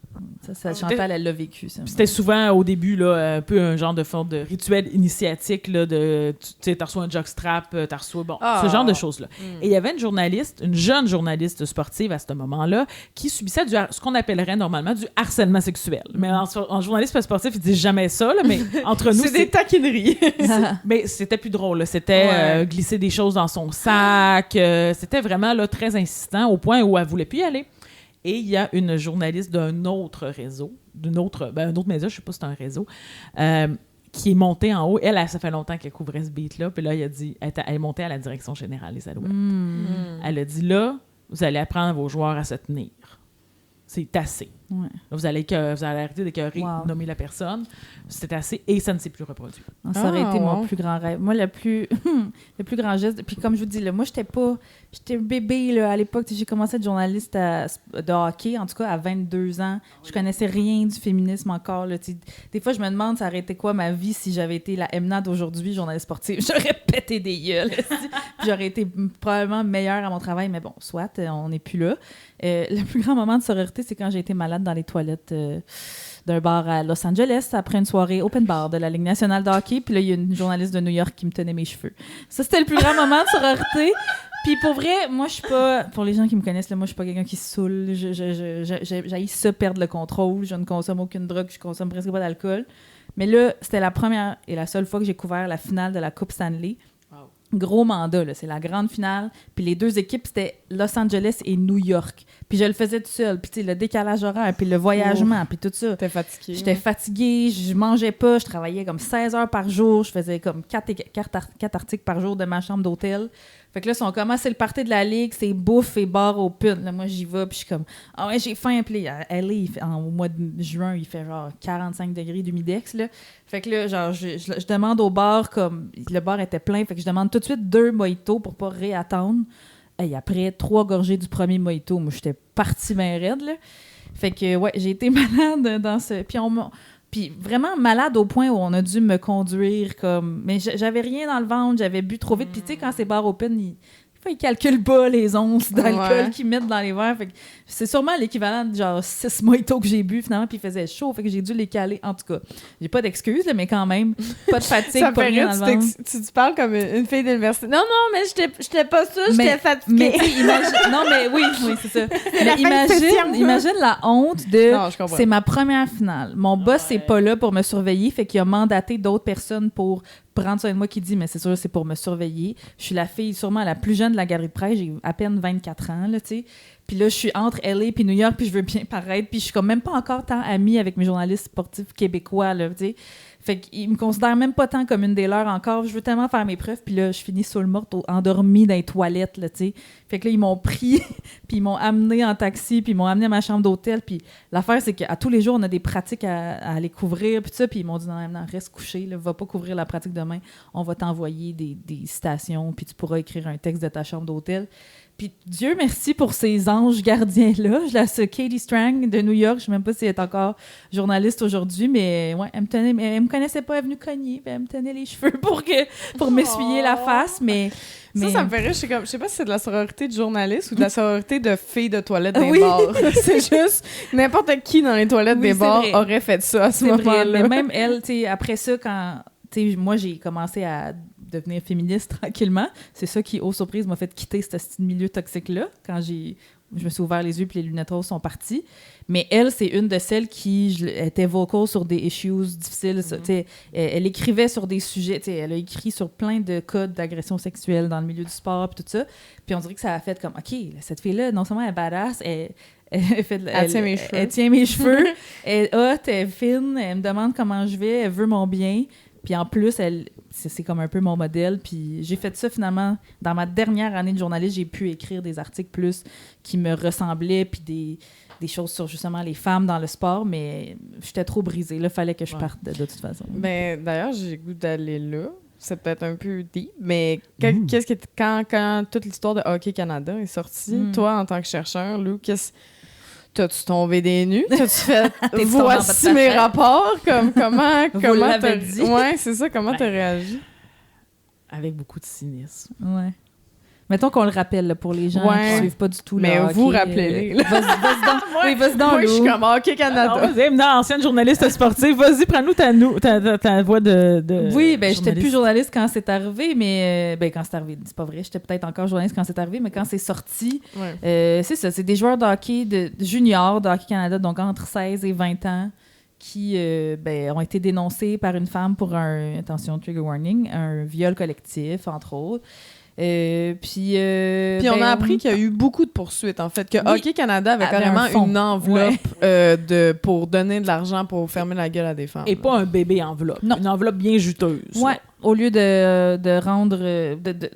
Ça, Chantal, elle l'a vécu, ça. C'était souvent, au début, là, un peu un genre de forme de rituel initiatique, là, de, tu sais, t'as reçu un jockstrap, t'as reçu, bon, ce genre de choses-là. Et il y avait une journaliste, une jeune journaliste sportive à ce moment-là, qui subissait ce qu'on appellerait normalement du harcèlement sexuel. Mais en journaliste sportif, ils disent jamais ça, là, mais entre nous, C'est des taquineries. mais c'était plus drôle, là. C'était glisser des choses dans son sac, c'était vraiment là, très insistant, au point où elle voulait plus y aller. Et il y a une journaliste d'un autre réseau, un autre média, je sais pas si c'est un réseau, qui est montée en haut. Elle, ça fait longtemps qu'elle couvrait ce beat-là. Puis là, elle est montée à la direction générale des Alouettes. Elle a dit, là, vous allez apprendre à vos joueurs à se tenir. C'est assez. Ouais. Là, vous allez arrêter d'écœurer, nommer la personne. C'est assez et ça ne s'est plus reproduit. Ça aurait été mon wow. plus grand rêve. Moi, le plus grand geste. Puis comme je vous dis, là, moi, j'étais bébé là, à l'époque. J'ai commencé à être journaliste de hockey, en tout cas à 22 ans. Je connaissais rien du féminisme encore. Là, des fois, je me demande, ça aurait été quoi ma vie si j'avais été la Emna d'aujourd'hui, journaliste sportive. J'aurais pété des gueules. J'aurais été probablement meilleure à mon travail, mais bon, soit, on n'est plus là. Le plus grand moment de sororité, c'est quand j'ai été malade dans les toilettes d'un bar à Los Angeles après une soirée open bar de la Ligue nationale de hockey. Puis là, il y a une journaliste de New York qui me tenait mes cheveux. Ça, c'était le plus grand moment de sororité. Puis pour vrai, moi, je suis pas... Pour les gens qui me connaissent, là, moi, je suis pas quelqu'un qui se saoule. J'haïs ça, perdre le contrôle. Je ne consomme aucune drogue. Je consomme presque pas d'alcool. Mais là, c'était la première et la seule fois que j'ai couvert la finale de la Coupe Stanley. Gros mandat, là. C'est la grande finale. Puis les 2 équipes, c'était Los Angeles et New York. Puis je le faisais tout seul. Puis tu sais, le décalage horaire, puis le voyagement, puis tout ça. T'es fatiguée. J'étais fatiguée, je mangeais pas, je travaillais comme 16 heures par jour, je faisais comme 4 articles par jour de ma chambre d'hôtel. Fait que là, si on commence, c'est le party de la Ligue, c'est bouffe et bar au pun. Là, moi, j'y vais, puis je suis comme, ah ouais, j'ai faim. Puis là, à LA, au mois de juin, il fait genre 45 degrés d'humidex, là. Fait que là, genre, je demande au bar, comme, le bar était plein, fait que je demande tout de suite 2 mojitos pour pas réattendre. Et après 3 gorgées du premier mojito, moi, j'étais partie bien raide, là. Fait que, ouais, j'ai été malade dans ce... Puis vraiment malade au point où on a dû me conduire comme... Mais j'avais rien dans le ventre, j'avais bu trop vite. Puis tu sais, quand c'est bar open, ils calculent pas les onces d'alcool qu'ils mettent dans les verres. Fait que c'est sûrement l'équivalent de genre 6 mojitos que j'ai bu finalement, puis il faisait chaud. Fait que j'ai dû les caler. En tout cas, j'ai pas d'excuses, là, mais quand même, pas de fatigue, Ça me pas fait rien rire, dans le ventre. tu parles comme une fille d'université. Non, mais j'étais pas ça, j'étais fatiguée. Mais tu sais, imagine... Non, mais oui, c'est ça. Mais fin de septième, imagine la honte de... Non, je comprends. C'est ma première finale. Mon boss, c'est pas là pour me surveiller, fait qu'il a mandaté d'autres personnes pour prendre soin de moi qui dit, mais c'est sûr, c'est pour me surveiller. Je suis la fille sûrement la plus jeune de la galerie de presse, j'ai à peine 24 ans, là, tu sais. Puis là, je suis entre LA puis New York, puis je veux bien paraître, puis je suis comme même pas encore tant amie avec mes journalistes sportifs québécois, là, tu sais. Fait qu'ils me considèrent même pas tant comme une des leurs encore. Je veux tellement faire mes preuves. Puis là, je finis sous le mort, endormie dans les toilettes, là, tu sais. Fait que là, ils m'ont pris, puis ils m'ont amené en taxi, puis ils m'ont amené à ma chambre d'hôtel. Puis l'affaire, c'est qu'à tous les jours, on a des pratiques à aller couvrir, puis tout ça. Puis ils m'ont dit, non, reste couché, là, va pas couvrir la pratique demain. On va t'envoyer des citations, puis tu pourras écrire un texte de ta chambre d'hôtel. Puis Dieu merci pour ces anges gardiens-là. Je la sais, Katie Strang de New York. Je sais même pas si elle est encore journaliste aujourd'hui, mais ouais, elle me connaissait pas, elle est venue cogner, puis elle me tenait les cheveux pour m'essuyer la face, mais... Ça me fait rire. Je sais pas si c'est de la sororité de journaliste ou de la sororité de filles de toilettes des bars. C'est juste n'importe qui dans les toilettes des bars aurait fait ça à ce moment-là. Mais même elle, tu sais, après ça, quand moi j'ai commencé à devenir féministe tranquillement, c'est ça qui, aux surprises, m'a fait quitter ce milieu toxique-là quand je me suis ouvert les yeux puis les lunettes roses sont parties. Mais elle, c'est une de celles qui était vocal sur des issues difficiles. Elle écrivait sur des sujets. Elle a écrit sur plein de cas d'agression sexuelle dans le milieu du sport puis tout ça. Puis on dirait que ça a fait comme, OK, cette fille-là, non seulement elle est badass, elle tient mes cheveux. Elle est hot, elle est fine, elle me demande comment je vais, elle veut mon bien. Puis en plus, c'est comme un peu mon modèle. Puis j'ai fait ça finalement. Dans ma dernière année de journaliste, j'ai pu écrire des articles plus qui me ressemblaient, puis des choses sur justement les femmes dans le sport, mais j'étais trop brisée. Là, fallait que je parte de toute façon. Ben, d'ailleurs, j'ai le goût d'aller là. C'est peut-être un peu deep, mais quand toute l'histoire de Hockey Canada est sortie, toi, en tant que chercheur, Lou, t'as-tu tombé des nues? T'as-tu fait « Voici mes rapports » comment l'avez dit. Ouais, c'est ça. Comment t'as réagi? Avec beaucoup de cynisme. Ouais. Mettons qu'on le rappelle là, pour les gens qui suivent pas du tout. Mais là, vous rappelez-les. Vas-y donc, moi, je suis Lou. comme Hockey Canada. Non, ancienne journaliste sportive, vas-y, prends-nous ta voix de oui, ben j'étais plus journaliste quand c'est arrivé, mais quand c'est arrivé, c'est pas vrai, j'étais peut-être encore journaliste quand c'est arrivé, mais quand c'est sorti, c'est ça, c'est des joueurs de hockey de juniors de Hockey Canada, donc entre 16 et 20 ans, qui ont été dénoncés par une femme pour attention, trigger warning, un viol collectif, entre autres. Puis on a appris qu'il y a eu beaucoup de poursuites, en fait, que Hockey Canada avait carrément une enveloppe pour donner de l'argent pour fermer la gueule à des femmes. Et pas un bébé enveloppe. Non. Une enveloppe bien juteuse. Ouais. Au lieu de rendre...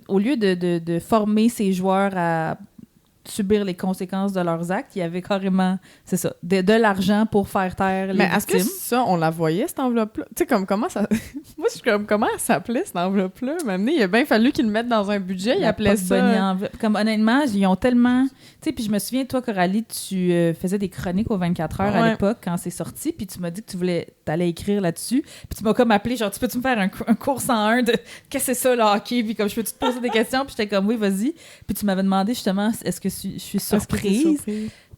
au lieu de former ces joueurs à subir les conséquences de leurs actes, il y avait carrément, c'est ça, de l'argent pour faire taire les victimes. Mais est-ce que ça, on la voyait, cette enveloppe-là? Tu sais, comme comment ça... Moi, je suis comme, comment elle s'appelait, cette enveloppe-là? Maintenant, il a bien fallu qu'ils le mettent dans un budget, ils appelaient ça... Comme honnêtement, ils ont tellement... Tu sais, puis je me souviens, toi, Coralie, tu faisais des chroniques aux 24 heures à l'époque, quand c'est sorti, puis tu m'as dit que t'allais écrire là-dessus, puis tu m'as comme appelé, genre, tu peux-tu me faire un cours 101 de qu'est-ce que c'est ça, le hockey? Puis comme, je peux-tu te poser des questions? Puis j'étais comme, oui, vas-y. Puis tu m'avais demandé, justement, est-ce que je suis surprise?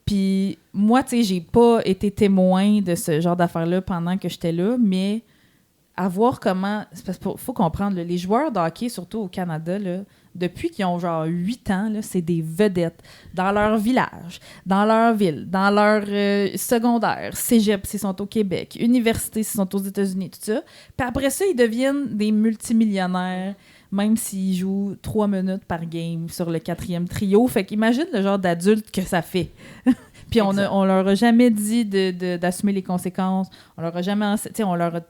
Puis moi, tu sais, j'ai pas été témoin de ce genre d'affaires-là pendant que j'étais là, mais à voir comment... C'est parce qu'il faut comprendre, là, les joueurs de hockey, surtout au Canada, là, depuis qu'ils ont genre 8 ans, là, c'est des vedettes dans leur village, dans leur ville, dans leur secondaire, cégep s'ils sont au Québec, université s'ils sont aux États-Unis, tout ça. Puis après ça, ils deviennent des multimillionnaires, même s'ils jouent 3 minutes par game sur le 4e trio. Fait qu'imagine le genre d'adulte que ça fait. Puis on leur a jamais dit d'assumer les conséquences. On leur a jamais... on leur a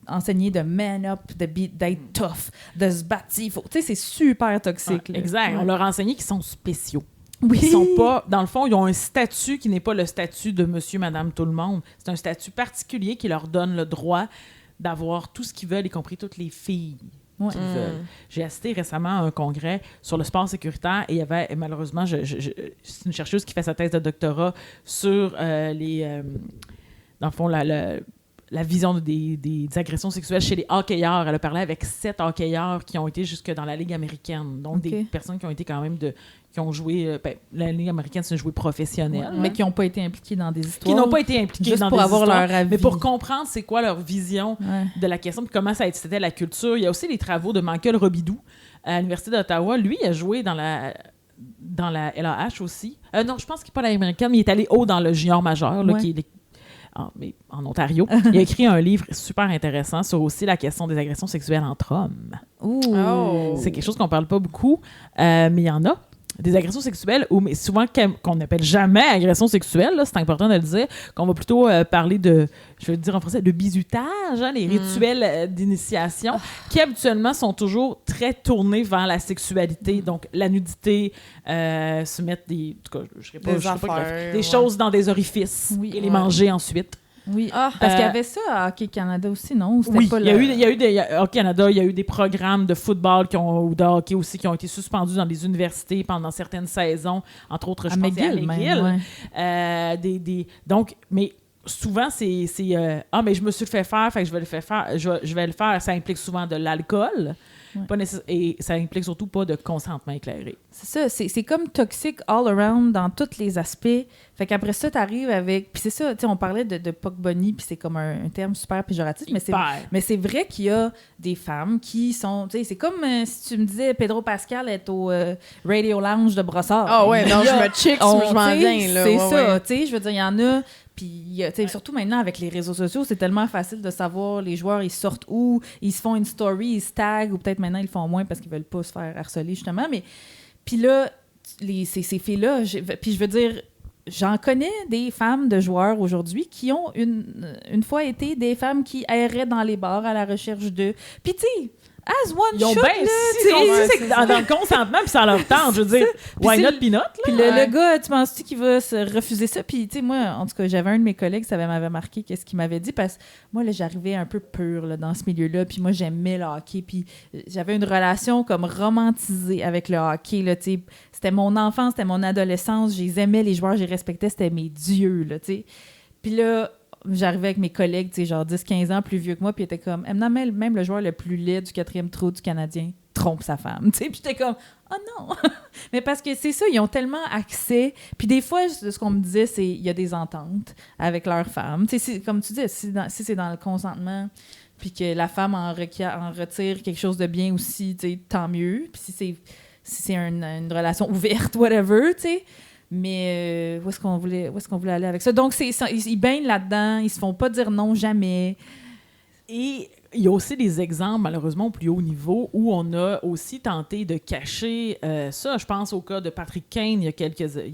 enseigné de man up, d'être tough, de se battre. Tu sais, c'est super toxique. Ah, exact. On leur a enseigné qu'ils sont spéciaux. Oui. Ils sont pas... Dans le fond, ils ont un statut qui n'est pas le statut de monsieur, madame, tout le monde. C'est un statut particulier qui leur donne le droit d'avoir tout ce qu'ils veulent, y compris toutes les filles. Qu'ils veulent. J'ai assisté récemment à un congrès sur le sport sécuritaire et il y avait, malheureusement, c'est une chercheuse qui fait sa thèse de doctorat sur dans le fond, la vision des agressions sexuelles chez les hockeyeurs. Elle a parlé avec 7 hockeyeurs qui ont été jusque dans la Ligue américaine. Donc, des personnes qui ont été quand même qui ont joué... la Ligue américaine, c'est une jouée professionnelle. Mais qui n'ont pas été impliquées dans des histoires. Qui n'ont pas été impliquées juste dans pour des avoir histoires, leur avis. mais pour comprendre c'est quoi leur vision de la question, puis comment c'était la culture. Il y a aussi les travaux de Michael Robidoux à l'Université d'Ottawa. Lui, il a joué dans la LAH aussi. Non, je pense qu'il n'est pas la Ligue américaine, mais il est allé haut dans le junior majeur, là, qui est en Ontario. Il a écrit un livre super intéressant sur aussi la question des agressions sexuelles entre hommes. Ouh. C'est quelque chose qu'on parle pas beaucoup, mais il y en a. agressions sexuelles, mais souvent qu'on n'appelle jamais agression sexuelle, là, c'est important de le dire, qu'on va plutôt parler de, je vais le dire en français, de bizutage, hein, les rituels d'initiation, qui habituellement sont toujours très tournés vers la sexualité, donc la nudité, se mettre des choses dans des orifices et les manger ensuite. Oui, parce qu'il y avait ça à Hockey Canada aussi, non? Oui, il y a eu au Canada, il y a eu des programmes de football ou de hockey aussi qui ont été suspendus dans les universités pendant certaines saisons, entre autres, je pense à McGill. Donc, mais souvent, c'est mais je me suis fait faire, fait que je vais le faire. Ça implique souvent de l'alcool. Et ça implique surtout pas de consentement éclairé. C'est ça, c'est comme toxique all around dans tous les aspects. Fait qu'après ça, t'arrives avec... Puis c'est ça, tu sais, on parlait de poc bunny, puis c'est comme un terme super péjoratif, mais c'est vrai qu'il y a des femmes qui sont... Tu sais, c'est comme si tu me disais Pedro Pascal est au Radio Lounge de Brossard. Ah ouais, non, je me chick, je m'en viens, là. C'est ça, tu sais, je veux dire, il y en a... Puis, surtout maintenant, avec les réseaux sociaux, c'est tellement facile de savoir les joueurs, ils sortent où, ils se font une story, ils se taguent, ou peut-être maintenant, ils le font moins parce qu'ils veulent pas se faire harceler, justement. Mais, puis là, ces filles-là, puis je veux dire, j'en connais des femmes de joueurs aujourd'hui qui ont une fois été des femmes qui erraient dans les bars à la recherche de... Puis, tu sais... As one ils ont shot, c'est dans le consentement, puis ça leur tente, je veux dire, why not peanut, là? Puis le gars, tu penses-tu qu'il va se refuser ça? Puis, tu sais, moi, en tout cas, j'avais un de mes collègues, ça m'avait marqué qu'est-ce qu'il m'avait dit, parce que moi, là, j'arrivais un peu pure là, dans ce milieu-là, puis moi, j'aimais le hockey, puis j'avais une relation comme romantisée avec le hockey, là, tu sais. C'était mon enfance, c'était mon adolescence, je les aimais, les joueurs, je les respectais, c'était mes dieux, là, tu sais. Puis là, j'arrivais avec mes collègues, tu sais, genre 10-15 ans plus vieux que moi, puis ils étaient comme, non, mais même le joueur le plus laid du 4e trou du Canadien trompe sa femme, tu sais, puis j'étais comme, oh non! Mais parce que c'est ça, ils ont tellement accès, puis des fois, ce qu'on me disait, c'est, il y a des ententes avec leurs femmes, tu sais, comme tu dis, si c'est dans le consentement, puis que la femme en retire quelque chose de bien aussi, tu sais, tant mieux, puis si c'est une relation ouverte, whatever, tu sais. Mais où est-ce qu'on voulait aller avec ça? Donc, ils baignent là-dedans, ils se font pas dire non jamais. Et il y a aussi des exemples, malheureusement, au plus haut niveau, où on a aussi tenté de cacher ça. Je pense au cas de Patrick Kane, il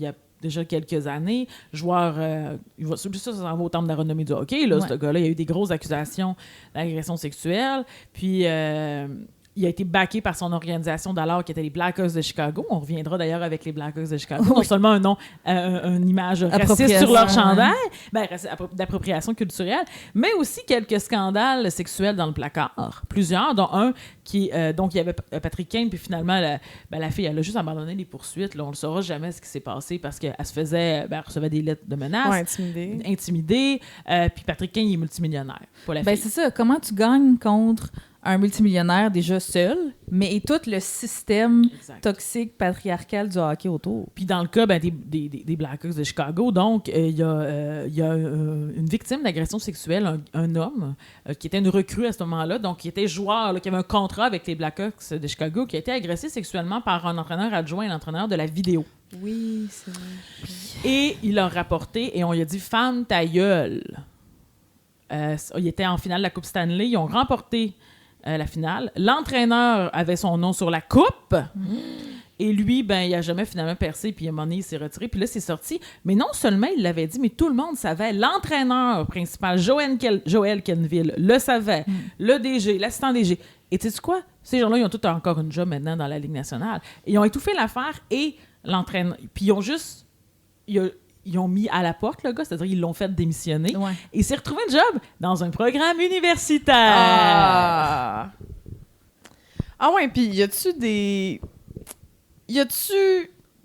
y a déjà quelques années, joueur, ça s'en va au temple de la renommée du hockey, là, ce gars-là, il y a eu des grosses accusations d'agression sexuelle, puis... il a été backé par son organisation d'alors qui était les Blackhawks de Chicago. On reviendra d'ailleurs avec les Blackhawks de Chicago. Non seulement un nom, une image raciste sur leur chandail, d'appropriation culturelle, mais aussi quelques scandales sexuels dans le placard. Plusieurs, dont un qui... donc, il y avait Patrick Kane, puis finalement, la fille, elle a juste abandonné les poursuites. Là, on ne saura jamais ce qui s'est passé parce qu'elle se faisait... elle recevait des lettres de menaces. Intimidée. Puis Patrick Kane, il est multimillionnaire. Pour la fille. C'est ça. Comment tu gagnes contre... un multimillionnaire déjà seul, mais et tout le système toxique, patriarcal du hockey autour. Puis dans le cas des Blackhawks de Chicago, donc, il y a une victime d'agression sexuelle, un homme, qui était une recrue à ce moment-là, donc qui était joueur, là, qui avait un contrat avec les Blackhawks de Chicago, qui a été agressé sexuellement par un entraîneur adjoint, l'entraîneur de la vidéo. Oui, c'est vrai. Et il a rapporté, et on lui a dit « Femme ta gueule ». Il était en finale de la Coupe Stanley, ils ont remporté la finale. L'entraîneur avait son nom sur la coupe. Et lui, il n'a jamais finalement percé. Puis à un moment donné, il s'est retiré. Puis là, c'est sorti. Mais non seulement il l'avait dit, mais tout le monde savait. L'entraîneur principal, Joel Kenville, le savait. Le DG, l'assistant DG. Et tu sais quoi? Ces gens-là, ils ont tous encore une job maintenant dans la Ligue nationale. Ils ont étouffé l'affaire et l'entraîneur... Puis ils ont juste... Ils ont mis à la porte le gars, c'est-à-dire ils l'ont fait démissionner. Ouais. Et il s'est retrouvé un job dans un programme universitaire. Ah ouais, puis y a-tu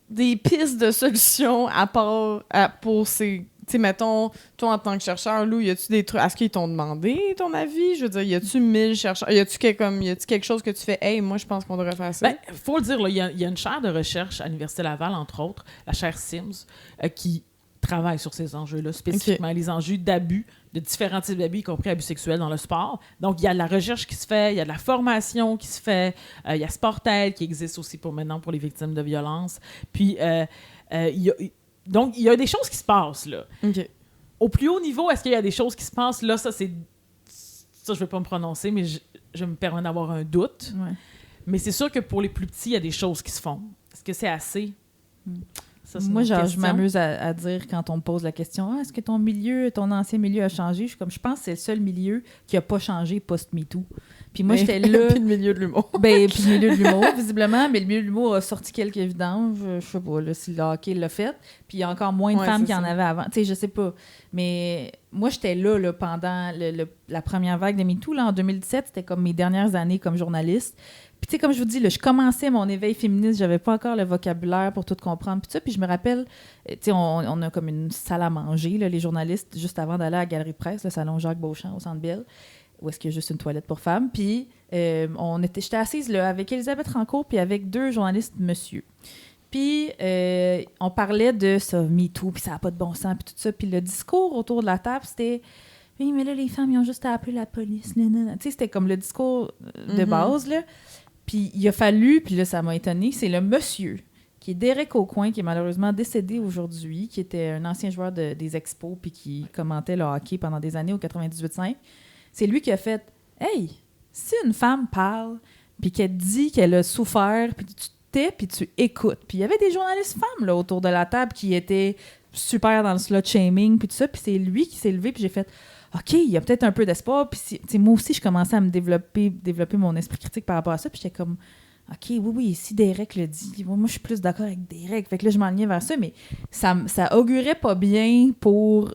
des pistes de solutions à part pour ces... Tu sais, mettons, toi, en tant que chercheur, Lou, y a-tu des trucs... Est-ce qu'ils t'ont demandé ton avis? Je veux dire, y a-tu 1000 chercheurs? Y a-tu quelque chose que tu fais? Hey, moi, je pense qu'on devrait faire ça. Faut le dire, il y a une chaire de recherche à l'Université Laval, entre autres, la chaire Sims, qui travaille sur ces enjeux-là, spécifiquement les enjeux d'abus, de différents types d'abus, y compris abus sexuels dans le sport. Donc, il y a de la recherche qui se fait, il y a de la formation qui se fait, il y a Sportel qui existe aussi pour les victimes de violences. Puis, donc, il y a des choses qui se passent, là. Okay. Au plus haut niveau, est-ce qu'il y a des choses qui se passent? Là, ça, je ne vais pas me prononcer, mais je me permets d'avoir un doute. Ouais. Mais c'est sûr que pour les plus petits, il y a des choses qui se font. Est-ce que c'est assez? Ça, c'est Moi, une autre genre, je question. m'amuse à dire quand on me pose la question est-ce que ton ancien milieu a changé? Je pense que c'est le seul milieu qui n'a pas changé post-MeToo. Puis moi, j'étais là. Puis le milieu de l'humour. Ben, puis le milieu de l'humour, visiblement, mais le milieu de l'humour a sorti quelques vidanges. Je sais pas là, si le hockey l'a fait. Puis il y a encore moins de femmes qu'il y en avait avant. Tu sais, je sais pas. Mais moi, j'étais là pendant la première vague de MeToo. Là, en 2017, c'était comme mes dernières années comme journaliste. Puis tu sais, comme je vous dis, là, je commençais mon éveil féministe. J'avais pas encore le vocabulaire pour tout comprendre. Puis ça, puis je me rappelle, tu sais, on a comme une salle à manger, là, les journalistes, juste avant d'aller à la Galerie de Presse, le salon Jacques Beauchamp au Centre Bell, où est-ce qu'il y a juste une toilette pour femmes. Puis j'étais assise là avec Elisabeth Rancourt puis avec 2 journalistes monsieur. Puis on parlait de ça, MeToo, puis ça n'a pas de bon sens, puis tout ça. Puis le discours autour de la table, c'était « Oui, mais là, les femmes, ils ont juste à appeler la police. » Tu sais, c'était comme le discours de base, là. Puis il a fallu, puis là, ça m'a étonnée, c'est le monsieur qui est Derek Aucoin, qui est malheureusement décédé aujourd'hui, qui était un ancien joueur des Expos puis qui commentait le hockey pendant des années au 98.5. C'est lui qui a fait « Hey, si une femme parle puis qu'elle dit qu'elle a souffert, puis tu te tais puis tu écoutes. » Puis il y avait des journalistes femmes là, autour de la table qui étaient super dans le slut-shaming puis tout ça. Puis c'est lui qui s'est levé puis j'ai fait « OK, il y a peut-être un peu d'espoir. » Puis moi aussi, je commençais à me développer mon esprit critique par rapport à ça. Puis j'étais comme « OK, oui, si Derek le dit, moi je suis plus d'accord avec Derek. » Fait que là, je m'enlignais vers ça, mais ça augurait pas bien pour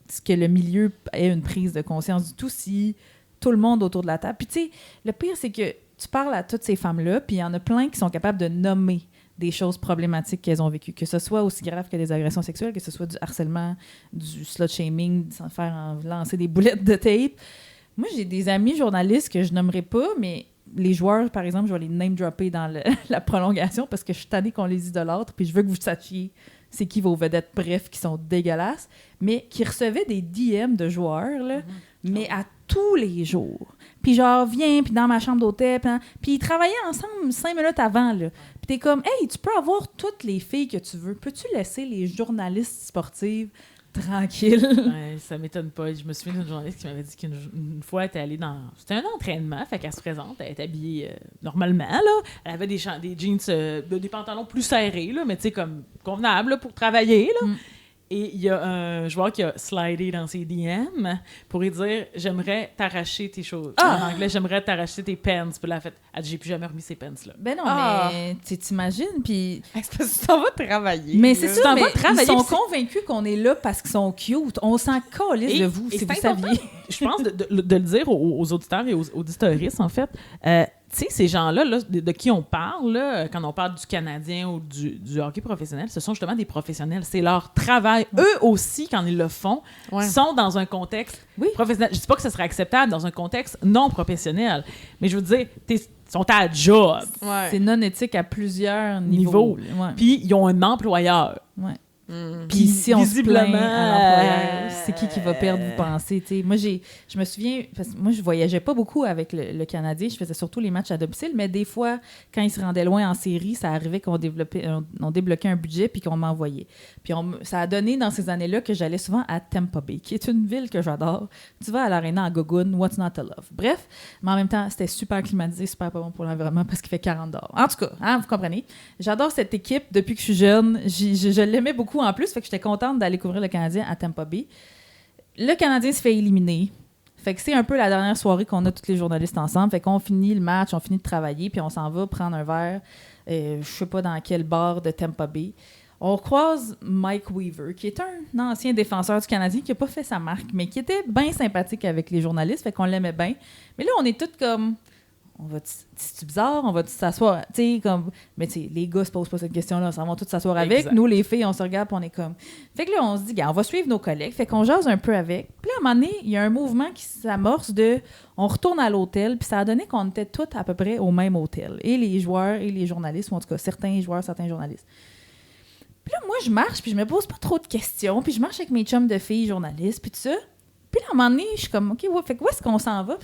ce que le milieu ait une prise de conscience du tout si tout le monde autour de la table. Puis tu sais, le pire, c'est que tu parles à toutes ces femmes-là, puis il y en a plein qui sont capables de nommer des choses problématiques qu'elles ont vécues, que ce soit aussi grave que des agressions sexuelles, que ce soit du harcèlement, du slut-shaming, sans faire lancer des boulettes de tape. Moi, j'ai des amis journalistes que je nommerai pas, mais les joueurs, par exemple, je vais les name-dropper dans la prolongation parce que je suis tannée qu'on les idolâtre, puis je veux que vous sachiez c'est qui vos vedettes, bref, qui sont dégueulasses, mais qui recevaient des DM de joueurs, là, mais à tous les jours. Puis genre, viens, puis dans ma chambre d'hôtel, puis ils travaillaient ensemble 5 minutes avant, là. Puis t'es comme, hey, tu peux avoir toutes les filles que tu veux. Peux-tu laisser les journalistes sportives tranquilles? Ouais, ça m'étonne pas. Je me souviens d'une journaliste qui m'avait dit qu'une fois, elle était allée dans... C'était un entraînement, fait qu'elle se présente, elle est habillée normalement, là. Elle avait des jeans, des pantalons plus serrés, là, mais tu sais, comme convenable là, pour travailler, là. Et il y a un joueur qui a slidé dans ses DM pour lui dire « J'aimerais t'arracher tes choses. » En anglais, « J'aimerais t'arracher tes pants. » Puis là, elle dit « J'ai plus jamais remis ces pants-là. » Ben non, mais tu t'imagines, puis... C'est parce que tu t'en vas travailler. Mais c'est ça, mais travailler, ils sont convaincus qu'on est là parce qu'ils sont cute. On s'en calisse de vous, si vous saviez. Je pense de le dire aux auditeurs et aux auditoristes, en fait. Tu sais, ces gens-là, là, de qui on parle, là, quand on parle du Canadien ou du hockey professionnel, ce sont justement des professionnels. C'est leur travail. Eux aussi, quand ils le font, sont dans un contexte professionnel. Je ne dis pas que ce serait acceptable dans un contexte non professionnel, mais je veux dire, ils sont à la job. Ouais. C'est non éthique à plusieurs niveaux. Ouais. Puis, ils ont un employeur. Ouais. Puis si on se plaint visiblement, à l'employeur, c'est qui va perdre, vous pensez? T'sais, moi, je me souviens, parce que moi, je voyageais pas beaucoup avec le Canadien, je faisais surtout les matchs à domicile, mais des fois, quand ils se rendaient loin en série, ça arrivait qu'on débloquait un budget puis qu'on m'envoyait. Puis ça a donné dans ces années-là que j'allais souvent à Tampa Bay, qui est une ville que j'adore. Tu vas à l'Arena à Gogun, what's not to love? Bref, mais en même temps, c'était super climatisé, super pas bon pour l'environnement parce qu'il fait 40 dehors. En tout cas, hein, vous comprenez? J'adore cette équipe depuis que je suis jeune. Je l'aimais beaucoup en plus, fait que j'étais contente d'aller couvrir le Canadien à Tampa Bay. Le Canadien se fait éliminer. Fait que c'est un peu la dernière soirée qu'on a tous les journalistes ensemble. Fait qu'on finit le match, on finit de travailler, puis on s'en va prendre un verre, je sais pas dans quel bar de Tampa Bay. On croise Mike Weaver, qui est un ancien défenseur du Canadien qui a pas fait sa marque, mais qui était bien sympathique avec les journalistes, fait qu'on l'aimait bien. Mais là, on est tous comme... C'est bizarre, on va s'asseoir, tu sais, comme, mais tu sais, les gars se posent pas cette question-là, ça va tous s'asseoir avec. Exact. Nous, les filles, on se regarde, puis on est comme. Fait que là, on se dit, on va suivre nos collègues, fait qu'on jase un peu avec. Puis là, à un moment donné, il y a un mouvement qui s'amorce on retourne à l'hôtel, puis ça a donné qu'on était tous à peu près au même hôtel, et les joueurs et les journalistes, ou en tout cas certains joueurs, certains journalistes. Puis là, moi, je marche, puis je me pose pas trop de questions, puis je marche avec mes chums de filles journalistes, puis tout ça. Puis là, à un moment donné, je suis comme, OK, fait que où est-ce qu'on s'en va?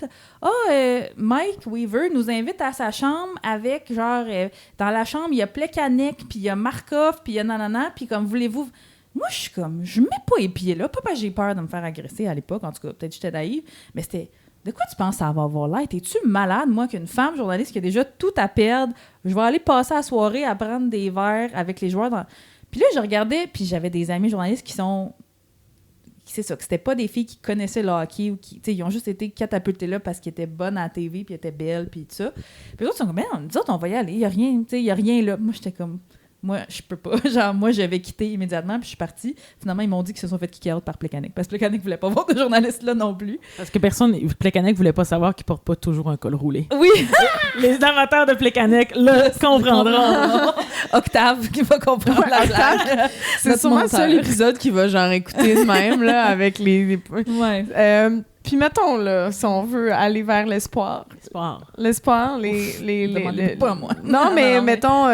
Mike Weaver nous invite à sa chambre avec, genre, dans la chambre, il y a Plekanec, puis il y a Markov, puis il y a nanana, puis comme, voulez-vous... Moi, je suis comme, je mets pas les pieds là. Pas parce que j'ai peur de me faire agresser à l'époque, en tout cas, peut-être que j'étais naïve, mais c'était, de quoi tu penses que ça va avoir l'air? Es-tu malade, moi, qu'une femme journaliste qui a déjà tout à perdre, je vais aller passer la soirée à prendre des verres avec les joueurs. Puis là, je regardais, puis j'avais des amis journalistes qui sont... C'est ça, que c'était pas des filles qui connaissaient le hockey ou qui, tu sais, ils ont juste été catapultées là parce qu'elles étaient bonnes à la TV, puis elles étaient belles, puis tout ça. Puis les autres sont comme, nous autres, on va y aller, il y a rien, tu sais, il y a rien là. Moi, j'étais comme... Moi, je peux pas. Genre, moi, j'avais quitté immédiatement, puis je suis partie. Finalement, ils m'ont dit qu'ils se sont fait kick out par Plekanec. Parce que Plekanec voulait pas voir de journaliste là non plus. Parce que Plekanec voulait pas savoir qu'il porte pas toujours un col roulé. Oui! Les amateurs de Plekanec le comprendront. Octave qui va comprendre la blague. C'est sûrement le seul épisode qui va genre écouter de même, là, avec les... Ouais. Puis mettons, là, si on veut aller vers l'espoir. L'espoir, Pas moi. Non, mais mettons...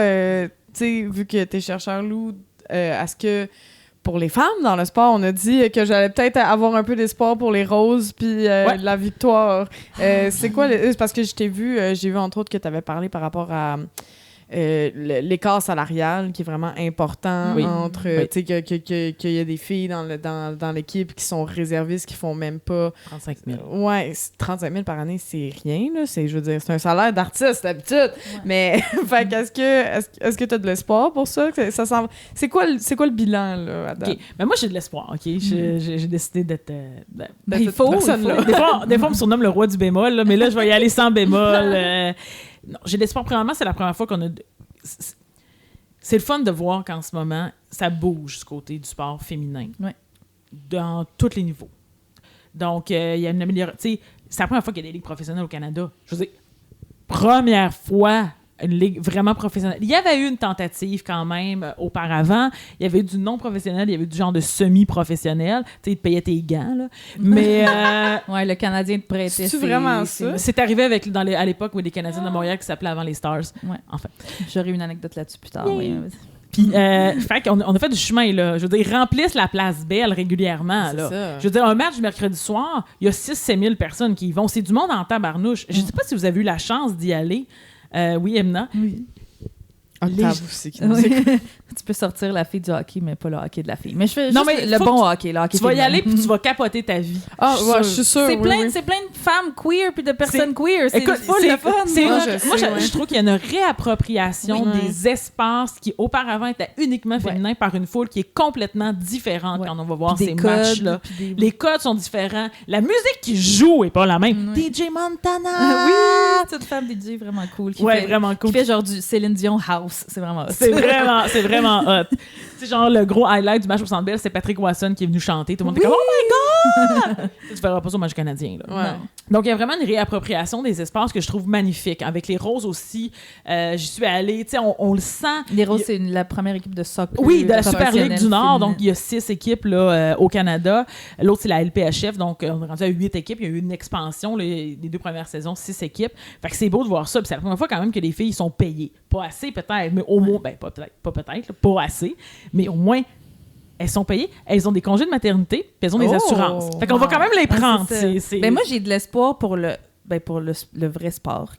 tu sais, vu que t'es chercheur, Lou, est-ce que pour les femmes dans le sport, on a dit que j'allais peut-être avoir un peu d'espoir pour les roses puis la victoire. C'est quoi? Parce que je t'ai vu, j'ai vu entre autres que tu avais parlé par rapport à l'écart salarial qui est vraiment important entre, tu sais, qu'il y a des filles dans l'équipe qui sont réservistes qui font même pas... 35 000. Ouais, 35 000 par année, c'est rien, là. Je veux dire, c'est un salaire d'artiste, d'habitude. Ouais. Mais, fait est-ce que tu as de l'espoir pour ça? C'est quoi le bilan, là, à date? OK. Ben moi, j'ai de l'espoir, OK? J'ai décidé d'être... il faut. Des fois, on me surnomme le roi du bémol, là, mais là, je vais y aller sans bémol. Non, j'ai de l'espoir. Premièrement, c'est la première fois qu'on a... C'est le fun de voir qu'en ce moment, ça bouge du côté du sport féminin. Ouais. Dans tous les niveaux. Donc, il y a une amélioration. Tu sais, c'est la première fois qu'il y a des ligues professionnelles au Canada. Je veux dire, première fois, une ligue vraiment professionnelle. Il y avait eu une tentative quand même auparavant. Il y avait eu du non-professionnel, il y avait eu du genre de semi-professionnel. Tu sais, ils te payaient tes gants, là. Mais... ouais, le Canadien te prêtait. C'est vraiment ça? C'est arrivé avec, à l'époque, les Canadiens de Montréal qui s'appelaient avant les Stars. Ouais. En fait. J'aurai une anecdote là-dessus plus tard. Oui. Puis, fait qu'on a fait du chemin, là. Je veux dire, ils remplissent la place Belle régulièrement, là. Ça. Je veux dire, un match du mercredi soir, il y a 6-7 000 personnes qui y vont. C'est du monde en tabarnouche. Je sais pas si vous avez eu la chance d'y aller. Oui, Emna. Oui. Octave aussi qui nous écoute. Tu peux sortir la fille du hockey, mais pas le hockey de la fille. Mais je fais non, juste mais le bon hockey, le hockey tu vas y féminin. aller puis tu vas capoter ta vie. Ah, je suis sûre. C'est plein de femmes queer puis de personnes queer. C'est full le fun. Je trouve qu'il y a une réappropriation des espaces qui auparavant étaient uniquement féminins par une foule qui est complètement différente quand on va voir ces matchs-là. Les codes sont différents. La musique qui joue est pas la même. DJ Montana! Oui! C'est une femme DJ vraiment cool. Vraiment cool. Qui fait genre du Céline Dion house. C'est vraiment hot. C'est vraiment hot. C'est genre le gros highlight du match au Centre Bell, c'est Patrick Wasson qui est venu chanter. Tout le monde était comme « Oh my God! » Tu verras pas ça au match canadien. Là. Ouais. Donc, il y a vraiment une réappropriation des espaces que je trouve magnifique. Avec les Roses aussi, j'y suis allée. Tu sais, on le sent. Les Roses, c'est la première équipe de soccer. Oui, de la Super Ligue du Nord. Donc, il y a 6 équipes là, au Canada. L'autre, c'est la LPHF. Donc, on est rendu à 8 équipes. Il y a eu une expansion les 2 premières saisons, 6 équipes. Fait que c'est beau de voir ça. Puis c'est la première fois quand même que les filles sont payées. Pas assez, peut-être, mais au moins, pas assez, mais au moins, elles sont payées, elles ont des congés de maternité, puis elles ont des assurances. Fait qu'on va quand même les prendre. Ben moi, j'ai de l'espoir pour le vrai sport,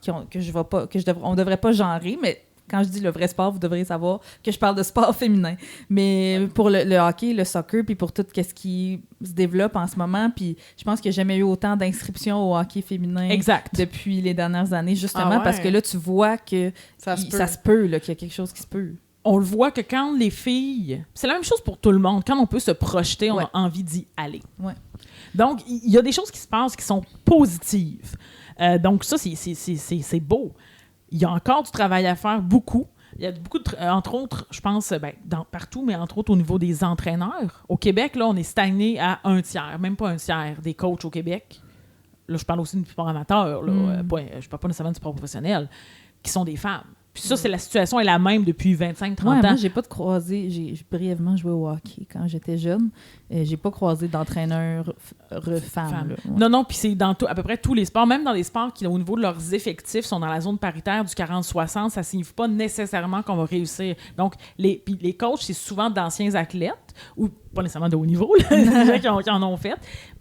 on devrait pas genrer, mais quand je dis le vrai sport, vous devriez savoir que je parle de sport féminin. Mais pour le hockey, le soccer, puis pour tout ce qui se développe en ce moment, puis je pense qu'il n'y a jamais eu autant d'inscriptions au hockey féminin depuis les dernières années, justement, parce que là, tu vois que ça se peut, là, qu'il y a quelque chose qui se peut. On le voit que quand les filles... C'est la même chose pour tout le monde. Quand on peut se projeter, on a envie d'y aller. Ouais. Donc, il y a des choses qui se passent qui sont positives. Donc, ça, c'est beau. Il y a encore du travail à faire, beaucoup. Il y a beaucoup, entre autres, je pense, partout, mais entre autres au niveau des entraîneurs. Au Québec, là, on est stagné à 1/3, même pas 1/3 des coachs au Québec. Là, je parle aussi du sport amateur. Là, je parle pas nécessairement du sport professionnel, qui sont des femmes. Puis ça, c'est la situation est la même depuis 25-30 ans. Moi, j'ai pas croisé... J'ai brièvement joué au hockey quand j'étais jeune. J'ai pas croisé d'entraîneur femme. Ouais. Non, puis c'est dans à peu près tous les sports. Même dans les sports qui, au niveau de leurs effectifs, sont dans la zone paritaire du 40-60, ça signifie pas nécessairement qu'on va réussir. Donc, les coachs, c'est souvent d'anciens athlètes, ou pas nécessairement de haut niveau, là, des gens qui en ont fait.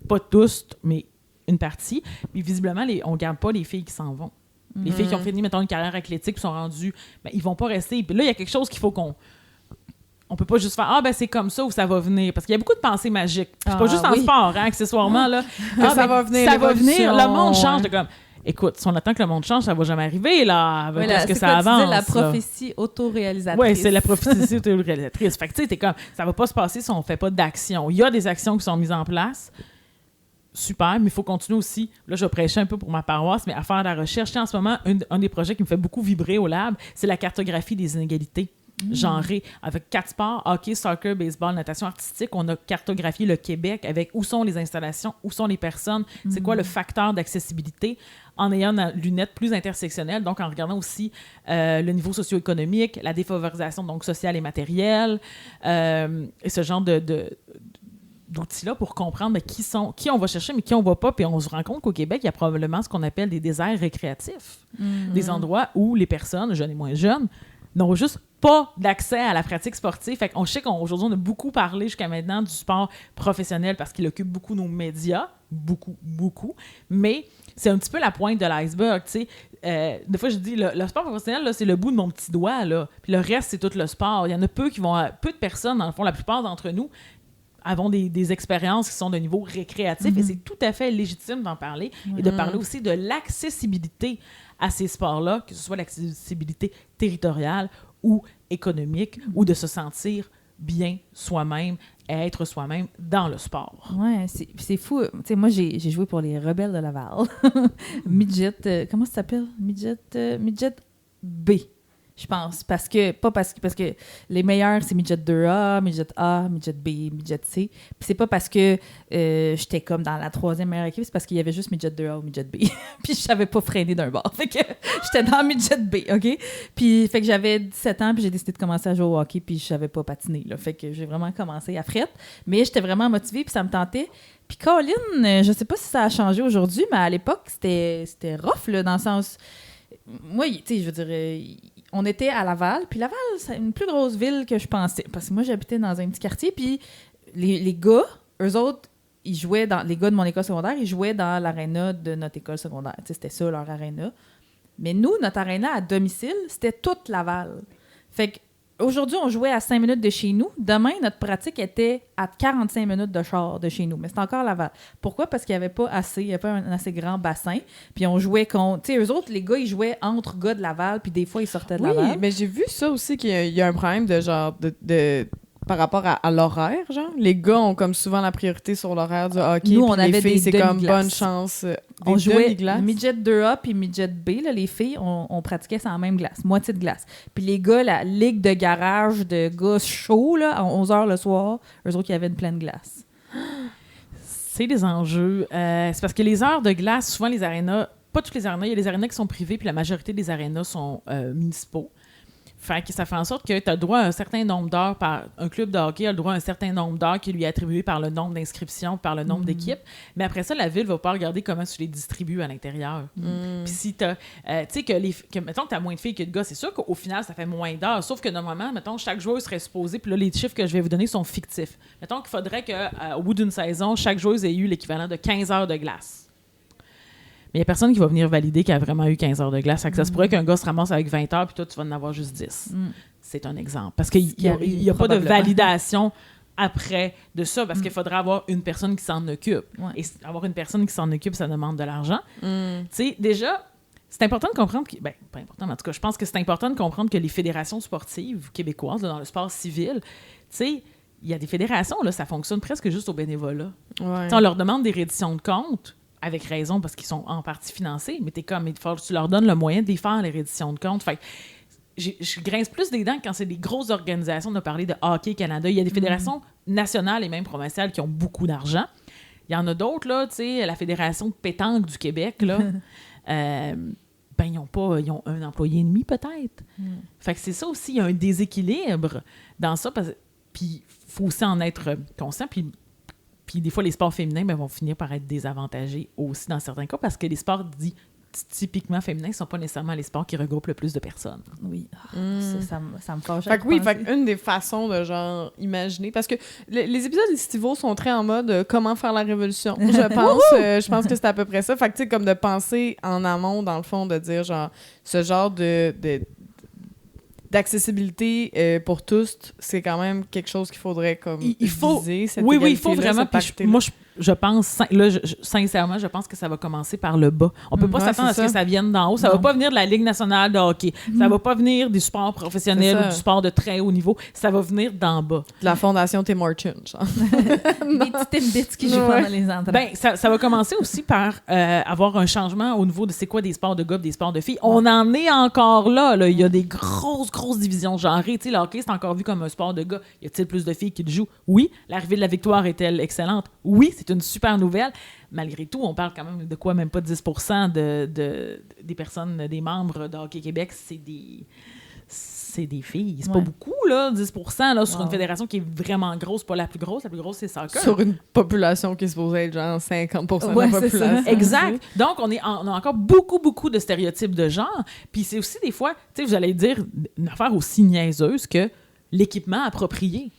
Pas tous, mais une partie. Puis visiblement, on garde pas les filles qui s'en vont. Les filles qui ont fini, mettons, une carrière athlétique, qui sont rendues, ils vont pas rester. Puis là, il y a quelque chose qu'il faut qu'on on peut pas juste faire « ben c'est comme ça ou ça va venir », parce qu'il y a beaucoup de pensées magiques. C'est pas juste en oui. sport, hein, accessoirement, là. Ça va venir, ça va venir, l'évolution, le monde change ouais. de comme... Écoute, si on attend que le monde change, ça va jamais arriver, là, avec Voilà, ce que c'est ça quoi, tu avance. disais, la là. prophétie autoréalisatrice. Oui, c'est la prophétie réalisatrice. Fait que tu sais, t'es comme, ça va pas se passer si on fait pas d'action. Il y a des actions qui sont mises en place. Super, mais il faut continuer aussi. Là, je vais prêcher un peu pour ma paroisse, mais à faire de la recherche. Tu sais, en ce moment, un des projets qui me fait beaucoup vibrer au lab, c'est la cartographie des inégalités genrées. Avec 4 sports, hockey, soccer, baseball, natation artistique, on a cartographié le Québec avec où sont les installations, où sont les personnes, c'est quoi le facteur d'accessibilité, en ayant une lunette plus intersectionnelle, donc en regardant aussi le niveau socio-économique, la défavorisation donc sociale et matérielle, et ce genre d'outils-là pour comprendre qui on va chercher, mais qui on va pas. Puis on se rend compte qu'au Québec, il y a probablement ce qu'on appelle des déserts récréatifs. Des endroits où les personnes, jeunes et moins jeunes, n'ont juste pas d'accès à la pratique sportive. Fait qu'on sait qu'aujourd'hui, on a beaucoup parlé jusqu'à maintenant du sport professionnel parce qu'il occupe beaucoup nos médias. Beaucoup. Mais c'est un petit peu la pointe de l'iceberg, tu sais. Des fois, je dis, le sport professionnel, là, c'est le bout de mon petit doigt, là. Puis le reste, c'est tout le sport. Il y en a peu de personnes, dans le fond, la plupart d'entre nous, avons des expériences qui sont de niveau récréatif et c'est tout à fait légitime d'en parler et de parler aussi de l'accessibilité à ces sports-là, que ce soit l'accessibilité territoriale ou économique ou de se sentir bien soi-même et être soi-même dans le sport. Ouais, c'est fou. Tu sais, moi, j'ai joué pour les Rebelles de Laval. Midget, comment ça s'appelle? Midget B. Je pense. Parce que les meilleurs, c'est Midget 2A, Midget A, Midget B, Midget C. Puis c'est pas parce que j'étais comme dans la 3e meilleure équipe, c'est parce qu'il y avait juste Midget 2A ou Midget B. Puis je savais pas freiner d'un bord. Fait que j'étais dans Midget B, OK? Puis fait que j'avais 17 ans, puis j'ai décidé de commencer à jouer au hockey, puis je savais pas patiner, là. Fait que j'ai vraiment commencé à frette. Mais j'étais vraiment motivée, puis ça me tentait. Puis Colin, je sais pas si ça a changé aujourd'hui, mais à l'époque, c'était rough, là, dans le sens... Moi, tu sais, je veux dire... On était à Laval, puis Laval, c'est une plus grosse ville que je pensais. Parce que moi, j'habitais dans un petit quartier, puis les gars, eux autres, les gars de mon école secondaire, ils jouaient dans l'aréna de notre école secondaire. Tu sais, c'était ça, leur aréna. Mais nous, notre aréna à domicile, c'était toute Laval. Fait que aujourd'hui, on jouait à 5 minutes de chez nous. Demain, notre pratique était à 45 minutes de char de chez nous. Mais c'était encore Laval. Pourquoi? Parce qu'il n'y avait pas un assez grand bassin. Puis on jouait contre... Tu sais, eux autres, les gars, ils jouaient entre gars de Laval, puis des fois, ils sortaient de Laval. Oui, mais j'ai vu ça aussi, qu'il y a un problème de genre... par rapport à l'horaire, genre. Les gars ont comme souvent la priorité sur l'horaire du hockey. Nous, on puis avait les filles, des c'est comme demi-glaces. bonne chance. On jouait demi-glaces. Midget 2A puis Midget B, là, les filles, on pratiquait ça en même glace, moitié de glace. Puis les gars, la ligue de garage de gars chauds, là, à 11h le soir, eux autres, qui avaient une pleine glace. C'est des enjeux. C'est parce que les heures de glace, souvent les arénas, pas toutes les arénas, il y a des arénas qui sont privés, puis la majorité des arénas sont municipaux. Fait que ça fait en sorte que tu as le droit à un certain nombre d'heures un club de hockey a le droit à un certain nombre d'heures qui lui est attribué par le nombre d'inscriptions, par le nombre d'équipes. Mais après ça, la ville va pas regarder comment tu les distribues à l'intérieur. Puis si tu as, tu sais, mettons que tu as moins de filles que de gars, c'est sûr qu'au final, ça fait moins d'heures. Sauf que normalement, mettons, chaque joueur serait supposé, puis là, les chiffres que je vais vous donner sont fictifs. Mettons qu'il faudrait qu'au bout d'une saison, chaque joueuse ait eu l'équivalent de 15 heures de glace. Mais il n'y a personne qui va venir valider qu'il a vraiment eu 15 heures de glace. Ça se pourrait qu'un gars se ramasse avec 20 heures, puis toi, tu vas en avoir juste 10. C'est un exemple. Parce qu'il n'y a pas de validation après de ça, parce qu'il faudrait avoir une personne qui s'en occupe. Ouais. Et avoir une personne qui s'en occupe, ça demande de l'argent. Tu sais, déjà, c'est important de comprendre... pas important, mais en tout cas, je pense que c'est important de comprendre que les fédérations sportives québécoises, là, dans le sport civil, tu sais, il y a des fédérations, là, ça fonctionne presque juste au bénévolat. Ouais. On leur demande des redditions de comptes, avec raison, parce qu'ils sont en partie financés, mais t'es comme, tu leur donnes le moyen de les faire, les redditions de comptes. Fait que je grince plus des dents quand c'est des grosses organisations de parler de Hockey Canada. Il y a des fédérations nationales et même provinciales qui ont beaucoup d'argent. Il y en a d'autres, là, tu sais, la Fédération de pétanque du Québec, là, ils ont un employé et demi, peut-être. Fait que c'est ça aussi, il y a un déséquilibre dans ça, puis il faut aussi en être conscient, puis des fois, les sports féminins vont finir par être désavantagés aussi dans certains cas parce que les sports dits typiquement féminins ne sont pas nécessairement les sports qui regroupent le plus de personnes. Oui. Ça me fâche. Fait que oui, une des façons de genre imaginer, parce que les épisodes estivaux sont très en mode comment faire la révolution. Je pense que c'est à peu près ça. Fait que tu sais, comme de penser en amont, dans le fond, de dire genre ce genre d'accessibilité pour tous, c'est quand même quelque chose qu'il faudrait comme il faut viser, cette oui, il faut égalité-là, vraiment. cette Puis parité-là. moi, je pense, là, sincèrement, je pense que ça va commencer par le bas. On peut pas Ouais, s'attendre à c'est ce que ça. ça vienne d'en haut. Ça va pas venir de la Ligue nationale de hockey. Ça va pas venir du sport professionnel C'est ça. ou du sport de très haut niveau. Ça va venir d'en bas. De la fondation Tim Hortons, genre. Des petites bits qui jouent Ouais. pendant les entraînements. Ben, ça va commencer aussi par avoir un changement au niveau de c'est quoi des sports de gars et des sports de filles. On en est encore là. Il y a des grosses divisions genrées. Tu sais, le hockey, c'est encore vu comme un sport de gars. Y a-t-il plus de filles qui le jouent? Oui. L'arrivée de la victoire est-elle excellente? Oui, c'est une super nouvelle. Malgré tout, on parle quand même de quoi? Même pas 10% des personnes, des membres de Hockey Québec, c'est des filles. C'est pas beaucoup, là, 10% là, sur une fédération qui est vraiment grosse, pas la plus grosse. La plus grosse, c'est soccer. Sur une population qui est supposée être genre 50% Ouais, de la c'est ça. population. Exact. Donc, on a encore beaucoup de stéréotypes de genre. Puis c'est aussi des fois, tu sais, vous allez dire une affaire aussi niaiseuse que l'équipement approprié.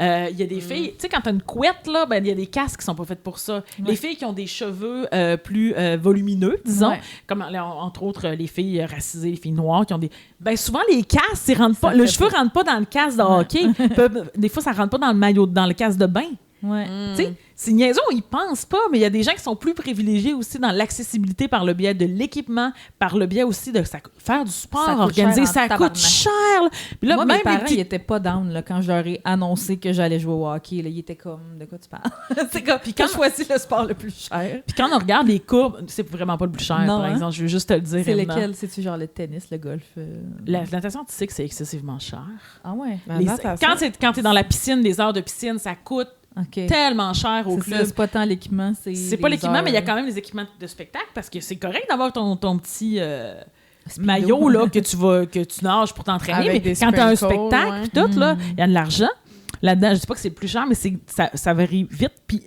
Il y a des filles, tu sais, quand t'as une couette, là, ben, il y a des casques qui sont pas faits pour ça. Les filles qui ont des cheveux plus volumineux, disons, Ouais. comme là, entre autres les filles racisées, les filles noires qui ont des... Ben souvent, les casques, ils rentrent pas... Ça Le fait cheveu rentre pas dans le casque de hockey. Des fois, ça rentre pas dans le maillot, dans le casque de bain. Ouais. Tu sais, c'est niaiseux, on y pense pas, mais il y a des gens qui sont plus privilégiés aussi dans l'accessibilité par le biais de l'équipement, par le biais aussi de faire du sport, Ça coûte organiser, cher en ça coûte tabarnak. cher. Là. Puis là, Moi, même mes parents, les petits- ils étaient pas down là, quand je leur ai annoncé que j'allais jouer au hockey. Là, ils étaient comme, de quoi tu parles? C'est comme, puis quand je choisis le sport le plus cher. Puis quand on regarde les courbes, c'est vraiment pas le plus cher, Non, par hein? exemple. Je veux juste te le dire. C'est Emma. lequel? C'est-tu genre le tennis, le golf? La natation artistique, c'est excessivement cher. Ah ouais? La Les- natation. quand t'es dans la piscine, des heures de piscine, ça coûte OK. tellement cher au C'est ça, club. c'est pas tant l'équipement, C'est pas les l'équipement, heures. mais il y a quand même les équipements de spectacle parce que c'est correct d'avoir ton petit Speedo. maillot là, que tu nages pour t'entraîner. Avec Mais des quand t'as un sprinkles, spectacle, ouais. pis tout, là, il y a de l'argent. Là-dedans, je dis pas que c'est le plus cher, mais ça varie vite. Puis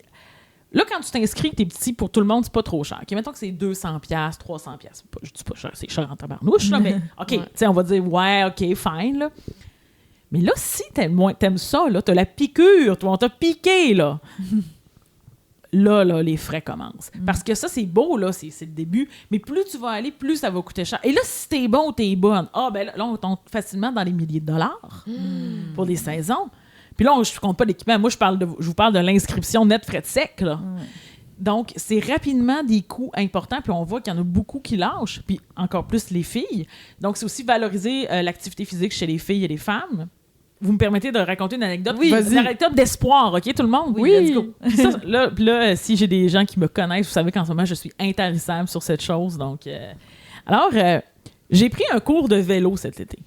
là, quand tu t'inscris, que t'es petit, pour tout le monde, c'est pas trop cher. OK, mettons que c'est 200$, 300$. Je dis pas cher, c'est cher en tabarnouche, là, mais OK, tu sais, on va dire, ouais, OK, fine, là. Mais là, si t'aimes ça, là, t'as la piqûre, toi, on t'a piqué, là. Là, les frais commencent. Parce que ça, c'est beau, là, c'est le début. Mais plus tu vas aller, plus ça va coûter cher. Et là, si t'es bon ou t'es bonne, ben là, on tombe facilement dans les milliers de dollars pour des saisons. Puis là, je compte pas l'équipement. Moi, je vous parle de l'inscription net frais de sec, là. Donc, c'est rapidement des coûts importants, puis on voit qu'il y en a beaucoup qui lâchent, puis encore plus les filles. Donc, c'est aussi valoriser l'activité physique chez les filles et les femmes. Vous me permettez de raconter une anecdote? Oui, vas-y. Une anecdote d'espoir, OK, tout le monde? Oui. Let's go. Puis ça, là, si j'ai des gens qui me connaissent, vous savez qu'en ce moment, je suis intarissable sur cette chose. Donc, alors, j'ai pris un cours de vélo cet été.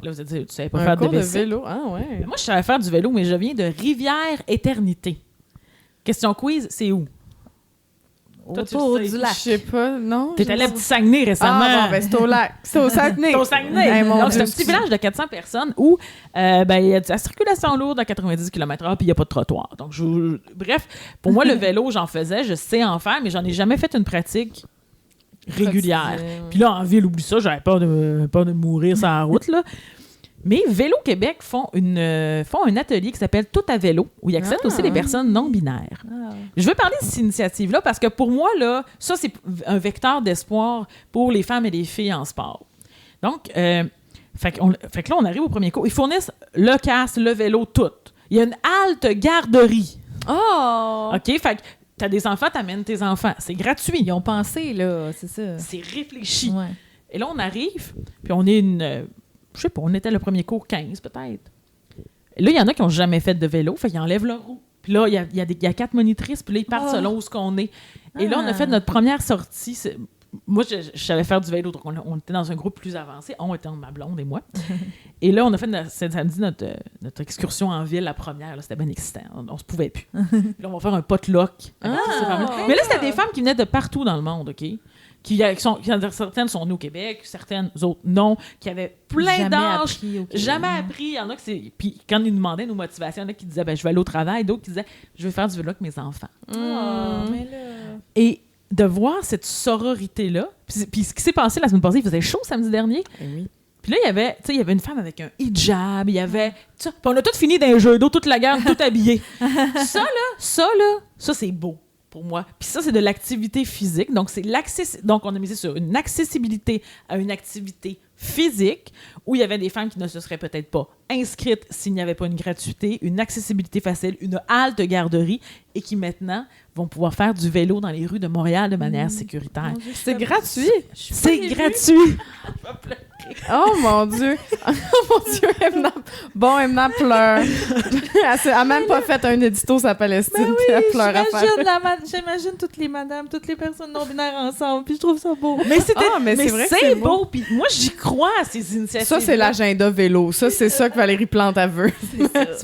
Là, vous allez dire, tu savais pas Un faire cours de bicycle? vélo, ah ouais. Moi, je savais faire du vélo, mais je viens de Rivière-Éternité. Question quiz, c'est où? Toi, tu Autour le sais. du lac. Je sais pas, non. T'es je allé à sais Petit Saguenay récemment. Ah bon, ben c'est au lac. C'est au Saguenay. C'est au Saguenay. Hey, mon Donc, c'est un Dieu, petit village de 400 personnes où il y a de la circulation lourde à 90 km/h puis il n'y a pas de trottoir. Donc, bref, pour moi, le vélo, j'en faisais, je sais en faire, mais j'en ai jamais fait une pratique régulière. Quotidienne. Puis là, en ville, oublie ça, j'avais peur de mourir sur la route, là. Mais Vélo Québec font un atelier qui s'appelle Tout à vélo, où ils acceptent aussi les personnes non-binaires. Je veux parler de cette initiative-là parce que pour moi, là, ça, c'est un vecteur d'espoir pour les femmes et les filles en sport. Donc, fait que là, on arrive au premier cours. Ils fournissent le casque, le vélo, tout. Il y a une halte garderie. Oh! OK? Fait que t'as des enfants, t'amènes tes enfants. C'est gratuit. Ils ont pensé, là, c'est ça. C'est réfléchi. Ouais. Et là, on arrive, puis on est je sais pas, on était le premier cours 15 peut-être. Et là, il y en a qui n'ont jamais fait de vélo, fait qu'ils enlèvent leur roue. Puis là, il y a 4 monitrices, puis là, ils partent selon où ce qu'on est. Et là, on a fait notre première sortie. Moi, je savais faire du vélo, donc on était dans un groupe plus avancé. On était ma blonde et moi. Et là, on a fait samedi notre excursion en ville, la première. Là, c'était bien excitant. On se pouvait plus. Puis là, on va faire un potluck. avec toutes ces femmes-là. Mais là, c'était des femmes qui venaient de partout dans le monde, OK? Certaines sont nées au Québec, certaines autres non, qui avaient plein Jamais d'âges, appris au Québec. jamais appris. Il y en a qui puis quand ils nous demandaient nos motivations, il y en a qui disaient je vais aller au travail, d'autres qui disaient je vais faire du vélo avec mes enfants. Mais là... Et de voir cette sororité-là, puis ce qui s'est passé la semaine passée, il faisait chaud samedi dernier. oui. Puis là, il y avait une femme avec un hijab, il y avait... Puis on a tout fini dans un jeu d'eau, toute la gamme, tout habillé. Ça, c'est beau. pour moi. Puis ça, c'est de l'activité physique. Donc, donc, on a misé sur une accessibilité à une activité physique où il y avait des femmes qui ne se seraient peut-être pas inscrites s'il n'y avait pas une gratuité, une accessibilité facile, une halte garderie et qui maintenant vont pouvoir faire du vélo dans les rues de Montréal de manière sécuritaire. C'est gratuit. C'est gratuit. Oh mon Dieu. Oh mon Dieu, Emna. Bon, Emna pleure. Elle a même pas fait un édito sur la Palestine, puis elle pleure à faire. J'imagine toutes les madames, toutes les personnes non-binaires ensemble, puis je trouve ça beau. Mais c'est vrai que c'est beau. Puis moi, j'y crois à ces initiatives. Ça, c'est l'agenda vélo. Ça, c'est ça que Valérie Plante a veut.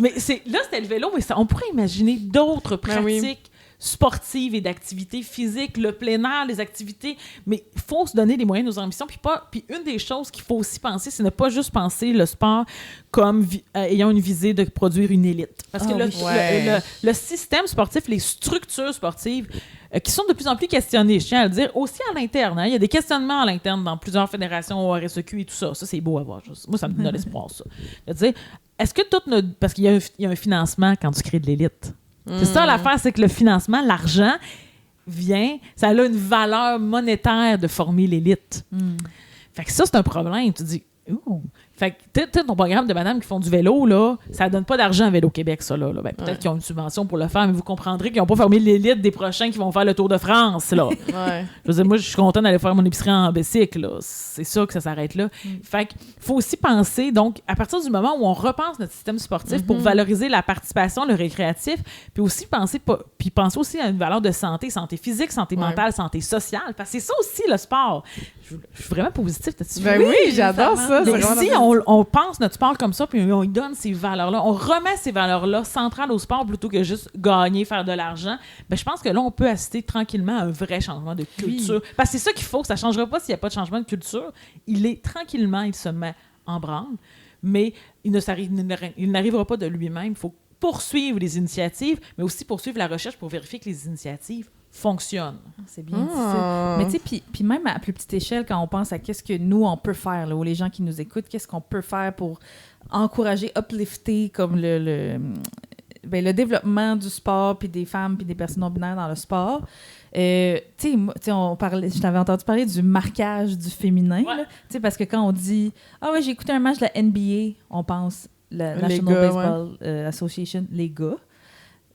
Mais là, c'était le vélo, mais on pourrait imaginer d'autres pratiques sportives et d'activités physiques, le plein air, les activités, mais il faut se donner les moyens de nos ambitions. Puis une des choses qu'il faut aussi penser, c'est ne pas juste penser le sport comme ayant une visée de produire une élite. Parce que le système sportif, les structures sportives, qui sont de plus en plus questionnées, je tiens à le dire, aussi à l'interne. Hein. Il y a des questionnements à l'interne dans plusieurs fédérations, au RSEQ et tout ça. Ça, c'est beau à voir. Moi, ça me donne l'espoir, ça. De dire, est-ce que parce qu'il y a un financement quand tu crées de l'élite. C'est ça l'affaire, c'est que le financement, l'argent ça a une valeur monétaire de former l'élite. Fait que ça, c'est un problème. Tu dis, fait que ton programme de madame qui font du vélo, là, ça donne pas d'argent à Vélo Québec, ça, là. Ben, peut-être qu'ils ont une subvention pour le faire, mais vous comprendrez qu'ils n'ont pas formé l'élite des prochains qui vont faire le Tour de France, là. Je veux dire, moi, je suis contente d'aller faire mon épicerie en bicycle, là. C'est ça que ça s'arrête là. Fait qu'il faut aussi penser, donc, à partir du moment où on repense notre système sportif pour valoriser la participation, le récréatif, puis aussi penser aussi à une valeur de santé physique, santé mentale, santé sociale, parce que c'est ça aussi, le sport. Je suis vraiment positive là-dessus. Ben oui, j'adore ça. Si on pense notre sport comme ça, puis on lui donne ces valeurs-là, on remet ces valeurs-là centrales au sport plutôt que juste gagner, faire de l'argent, ben je pense que là, on peut assister tranquillement à un vrai changement de culture. Oui. Parce que c'est ça qu'il faut, ça ne changera pas s'il n'y a pas de changement de culture. Il se met en branle, mais il n'arrivera pas de lui-même. Il faut poursuivre les initiatives, mais aussi poursuivre la recherche pour vérifier que les initiatives fonctionne. C'est bien dit ça. Mais tu sais, puis même à plus petite échelle, quand on pense à qu'est-ce que nous, on peut faire, là, ou les gens qui nous écoutent, qu'est-ce qu'on peut faire pour encourager, uplifter comme le développement du sport, puis des femmes, puis des personnes non-binaires dans le sport. Tu sais, je t'avais entendu parler du marquage du féminin, tu sais, parce que quand on dit « Ah ouais, j'ai écouté un match de la NBA », on pense la National Baseball Association, les gars.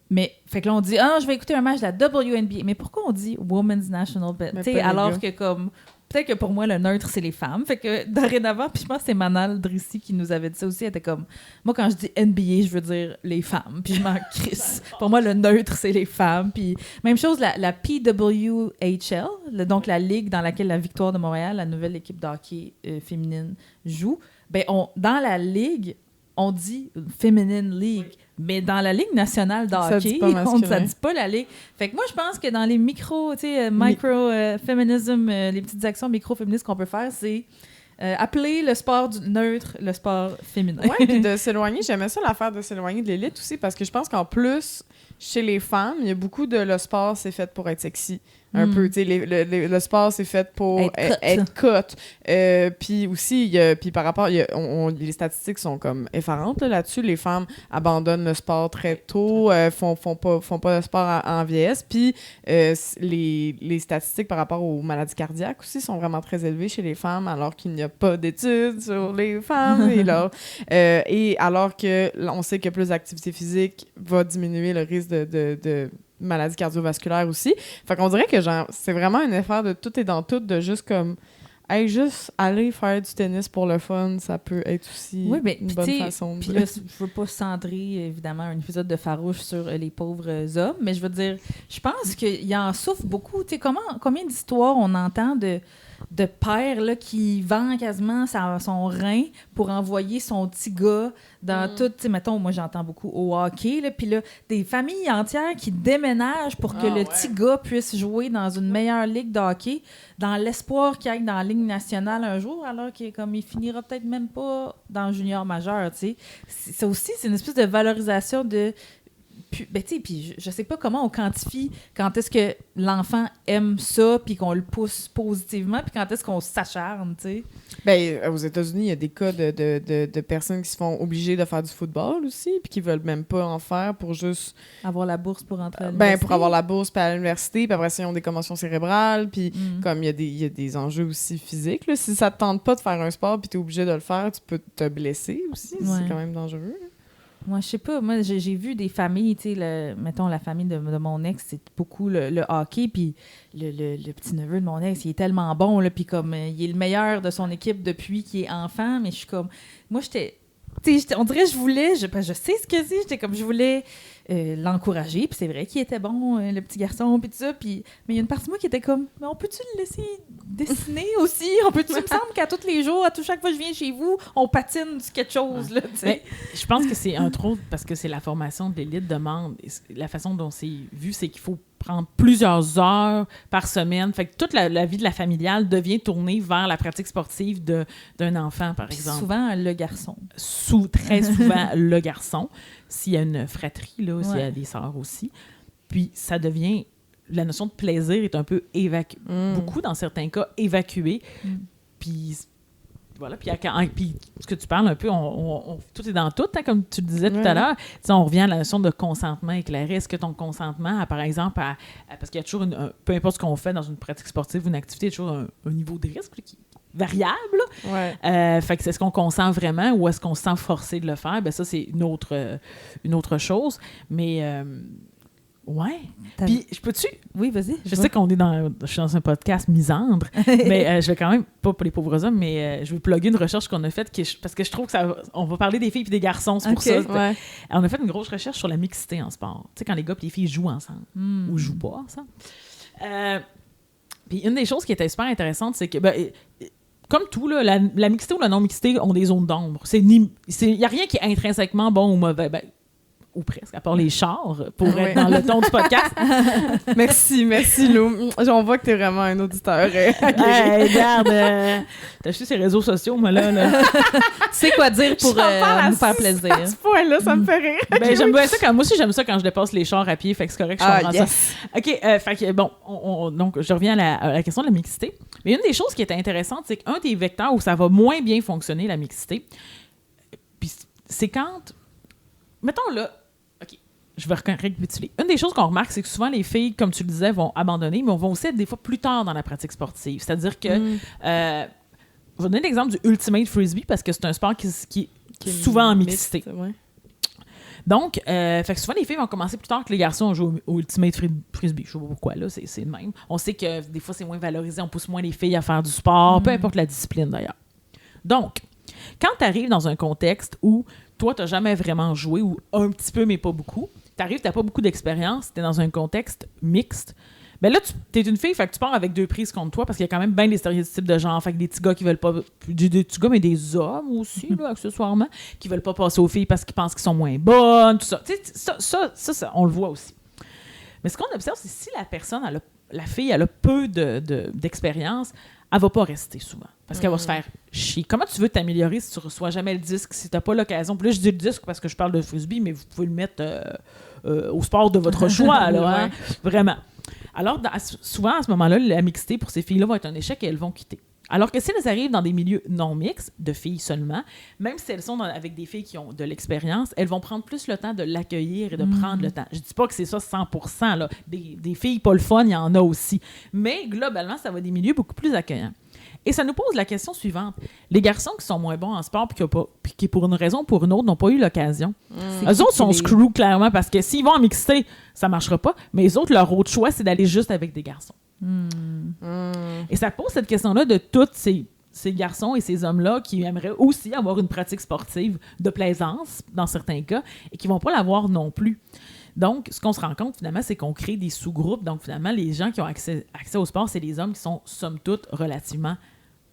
Mais, fait que là, on dit, je vais écouter un match de la WNBA. Mais pourquoi on dit Women's National Baseball? Alors que, comme, peut-être que pour moi, le neutre, c'est les femmes. Fait que, dorénavant, puis je pense que c'est Manal Drissi qui nous avait dit ça aussi. Elle était comme, moi, quand je dis NBA, je veux dire les femmes. Puis je m'en crisse. Pour moi, le neutre, c'est les femmes. Puis, même chose, la PWHL, donc la ligue dans laquelle la Victoire de Montréal, la nouvelle équipe de hockey féminine, joue. Ben, dans la ligue, on dit Feminine League. Mais dans la Ligue nationale de hockey, ça dit pas la Ligue. Fait que moi, je pense que dans les micro-féminisme, les petites actions micro-féministes qu'on peut faire, c'est appeler le sport du neutre le sport féminin. Oui, puis de s'éloigner. J'aimais ça, l'affaire de s'éloigner de l'élite aussi, parce que je pense qu'en plus, chez les femmes, il y a beaucoup de le sport, c'est fait pour être sexy. Un peu, tu sais, le sport, c'est fait pour être cut. Puis aussi, puis par rapport, les statistiques sont comme effarantes là-dessus. Les femmes abandonnent le sport très tôt, font pas de sport en vieillesse. Puis les statistiques par rapport aux maladies cardiaques aussi sont vraiment très élevées chez les femmes, alors qu'il n'y a pas d'études sur les femmes. Et alors que on sait que plus d'activité physique va diminuer le risque de maladies cardiovasculaires aussi. Fait qu'on dirait que genre c'est vraiment un effort de tout et dans tout, de juste comme juste aller faire du tennis pour le fun, ça peut être aussi une bonne façon. Puis là, je veux pas centrer évidemment un épisode de Farouche sur les pauvres hommes, mais je veux dire, je pense qu'il en souffre beaucoup. Tu sais, combien d'histoires on entend de père là, qui vend quasiment son rein pour envoyer son petit gars dans tout, tu sais, mettons, moi j'entends beaucoup au hockey, là, puis là, des familles entières qui déménagent pour que le petit gars puisse jouer dans une meilleure ligue de hockey, dans l'espoir qu'il aille dans la ligue nationale un jour, alors qu'il finira peut-être même pas dans le junior majeur, tu sais. Ça aussi, c'est une espèce de valorisation de ben, tu sais, puis je sais pas comment on quantifie quand est-ce que l'enfant aime ça, puis qu'on le pousse positivement, puis quand est-ce qu'on s'acharne, tu sais. Ben, aux États-Unis, il y a des cas de personnes qui se font obligées de faire du football aussi, puis qui veulent même pas en faire pour juste... Avoir la bourse pour entrer à l'université. Ben, pour avoir la bourse, puis à l'université, puis après ça, ils ont des commotions cérébrales, puis comme il y a des enjeux aussi physiques, là. Si ça te tente pas de faire un sport, puis t'es obligé de le faire, tu peux te blesser aussi. Ouais. C'est quand même dangereux. Moi, je sais pas. Moi, j'ai vu des familles, tu sais, mettons, la famille de mon ex, c'est beaucoup le hockey, puis le petit-neveu de mon ex, il est tellement bon, là, puis comme, il est le meilleur de son équipe depuis qu'il est enfant, mais je suis comme... Moi, on dirait que je voulais... Je sais ce que c'est, j'étais comme, je voulais l'encourager, puis c'est vrai qu'il était bon, le petit garçon, puis tout ça, puis... Mais il y a une partie de moi qui était comme, mais on peut-tu le laisser dessiner aussi? On peut-tu... Il me semble qu'à tous les jours, chaque fois que je viens chez vous, on patine sur quelque chose, là, tu sais. Mais je pense que c'est un trop, parce que c'est la formation de l'élite demande. La façon dont c'est vu, c'est qu'il faut prendre plusieurs heures par semaine. Fait que toute la vie de la familiale devient tournée vers la pratique sportive d'un enfant, par exemple. Souvent, le garçon. Très souvent, le garçon. S'il y a une fratrie, là, s'il y a des sœurs aussi. Puis ça devient... La notion de plaisir est un peu évacuée. Beaucoup, dans certains cas, évacuée. Puis... Voilà, puis ce que tu parles un peu, tout est dans tout, hein, comme tu le disais tout à l'heure. T'sais, on revient à la notion de consentement éclairé. Est-ce que ton consentement, par exemple, parce qu'il y a toujours, peu importe ce qu'on fait dans une pratique sportive ou une activité, il y a toujours un niveau de risque là, qui est variable. Ouais. Fait que est-ce qu'on consent vraiment ou est-ce qu'on se sent forcé de le faire? Ben ça, c'est une autre chose. Mais... ouais. Puis, je peux-tu... Oui, vas-y. Je sais je suis dans un podcast misandre, mais je vais quand même, pas pour les pauvres hommes, mais je vais plugger une recherche qu'on a faite, parce que je trouve que on va parler des filles et des garçons, c'est pour ça. Ouais. On a fait une grosse recherche sur la mixité en sport. Tu sais, quand les gars et les filles jouent ensemble, ou jouent pas ensemble. Puis une des choses qui était super intéressante, c'est que, comme tout, là, la mixité ou la non-mixité ont des zones d'ombre. Il n'y a rien qui est intrinsèquement bon ou mauvais. Ou presque, à part les chars, pour être dans le ton du podcast. Merci, Lou. On voit que t'es vraiment un auditeur. Regarde, t'as acheté ces réseaux sociaux, moi, là. Tu sais quoi dire pour nous faire plaisir. À ce point-là, ça me fait rire. J'aime bien ça moi aussi, j'aime ça quand je dépasse les chars à pied, fait que c'est correct, je comprends yes. ça. OK, fait que, bon, donc, je reviens à la question de la mixité. Mais une des choses qui est intéressante, c'est qu'un des vecteurs où ça va moins bien fonctionner, la mixité, puis c'est quand... Mettons, là, OK, je vais récapituler. Une des choses qu'on remarque, c'est que souvent, les filles, comme tu le disais, vont abandonner, mais vont aussi être des fois plus tard dans la pratique sportive. C'est-à-dire que... je vais donner l'exemple du Ultimate Frisbee, parce que c'est un sport qui est souvent en mixité. Ouais. Donc, fait que souvent, les filles vont commencer plus tard que les garçons à jouer au Ultimate Frisbee. Je sais pas pourquoi, là, c'est le même. On sait que des fois, c'est moins valorisé, on pousse moins les filles à faire du sport, peu importe la discipline, d'ailleurs. Donc, quand tu arrives dans un contexte où toi, tu n'as jamais vraiment joué, ou un petit peu, mais pas beaucoup, tu arrives, tu n'as pas beaucoup d'expérience, tu es dans un contexte mixte, ben là, tu es une fille, fait que tu pars avec 2 prises contre toi, parce qu'il y a quand même bien des stéréotypes de genre, fait que des petits gars qui veulent pas... Des petits gars, mais des hommes aussi, là, accessoirement, qui veulent pas passer aux filles parce qu'ils pensent qu'ils sont moins bonnes, tout ça. Tu sais, ça, on le voit aussi. Mais ce qu'on observe, c'est si la personne, la fille, elle a peu d'expérience, elle va pas rester souvent. Parce qu'elle va se faire chier. Comment tu veux t'améliorer si tu reçois jamais le disque, si t'as pas l'occasion? Puis là, je dis le disque parce que je parle de frisbee, mais vous pouvez le mettre au sport de votre choix, là, hein? Vraiment. Alors, souvent, à ce moment-là, la mixité pour ces filles-là va être un échec et elles vont quitter. Alors que si elles arrivent dans des milieux non mixtes, de filles seulement, même si elles sont avec des filles qui ont de l'expérience, elles vont prendre plus le temps de l'accueillir et de prendre le temps. Je dis pas que c'est ça 100%, là. Des filles pas le fun, il y en a aussi. Mais globalement, ça va être des milieux beaucoup plus accueillants. Et ça nous pose la question suivante. Les garçons qui sont moins bons en sport puis qui, pour une raison ou pour une autre, n'ont pas eu l'occasion, eux autres sont screw clairement parce que s'ils vont en mixité, ça marchera pas. Mais les autres, leur autre choix, c'est d'aller juste avec des garçons. Et ça pose cette question-là de tous ces garçons et ces hommes-là qui aimeraient aussi avoir une pratique sportive de plaisance, dans certains cas, et qui vont pas l'avoir non plus. Donc, ce qu'on se rend compte, finalement, c'est qu'on crée des sous-groupes. Donc, finalement, les gens qui ont accès au sport, c'est les hommes qui sont, somme toute, relativement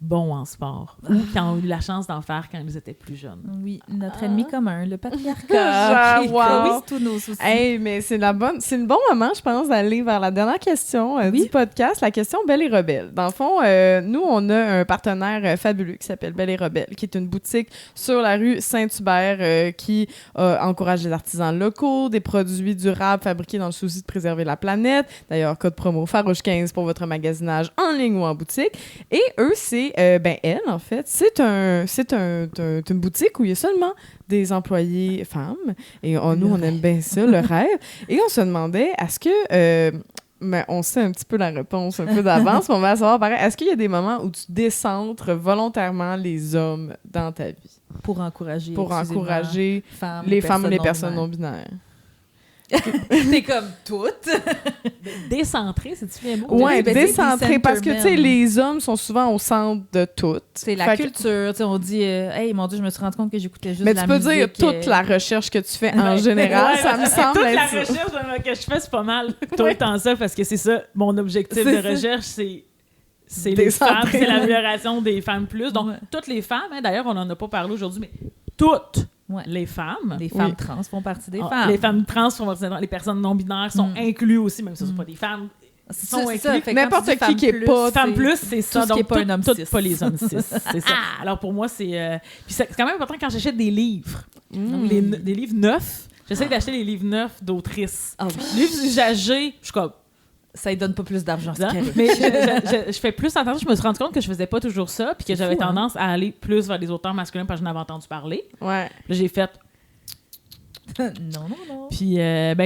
bons en sport ou qui ont eu la chance d'en faire quand ils étaient plus jeunes. Oui, notre ennemi commun, le patriarcat. Wow. Oui, c'est tous nos soucis. Hey, mais c'est le bon moment, je pense, d'aller vers la dernière question du podcast, la question Belle et Rebelle. Dans le fond, nous, on a un partenaire fabuleux qui s'appelle Belle et Rebelle, qui est une boutique sur la rue Saint-Hubert qui encourage les artisans locaux, des produits durables fabriqués dans le souci de préserver la planète. D'ailleurs, code promo Farouche15 pour votre magasinage en ligne ou en boutique. Et eux, c'est elle, en fait, c'est une boutique où il y a seulement des employés femmes. Et nous, on aime bien ça, le rêve. Et on se demandait, est-ce que... mais on sait un petit peu la réponse un peu d'avance, mais on va savoir, pareil, est-ce qu'il y a des moments où tu décentres volontairement les hommes dans ta vie? Pour encourager les femmes ou les personnes non-binaires. T'es comme toutes. Décentré, c'est-tu les mots? Oui, décentré, parce que, tu sais, les hommes sont souvent au centre de tout. C'est la culture, tu sais, on dit « Hey, mon Dieu, je me suis rendu compte que j'écoutais juste de la musique. » Mais tu peux dire toute la recherche que tu fais en général, ça me semble toute être la ça. recherche que je fais, c'est pas mal tout le temps ça, parce que c'est ça, mon objectif de recherche, c'est les femmes, c'est l'amélioration des femmes plus. Donc, toutes les femmes, d'ailleurs, on n'en a pas parlé aujourd'hui, mais toutes les femmes. Les femmes trans font partie des femmes. Les femmes trans font partie des femmes. Les personnes non-binaires sont incluses aussi, même si ce ne sont pas des femmes. Sont inclus. N'importe qui est pas... Femme plus, c'est ça. Tout ce Donc, qui est pas un homme cis. pas les hommes cis. C'est ça. Alors, pour moi, c'est... Puis c'est quand même important quand j'achète des livres. Donc, des livres neufs. J'essaie d'acheter les livres neufs d'autrices. Les livres usagés, je suis comme... Ça ne donne pas plus d'argent. Mais je fais plus attention. Je me suis rendu compte que je faisais pas toujours ça, puis que j'avais tendance à aller plus vers les auteurs masculins parce que je n'avais entendu parler. Ouais. Là, j'ai fait... non. Puis,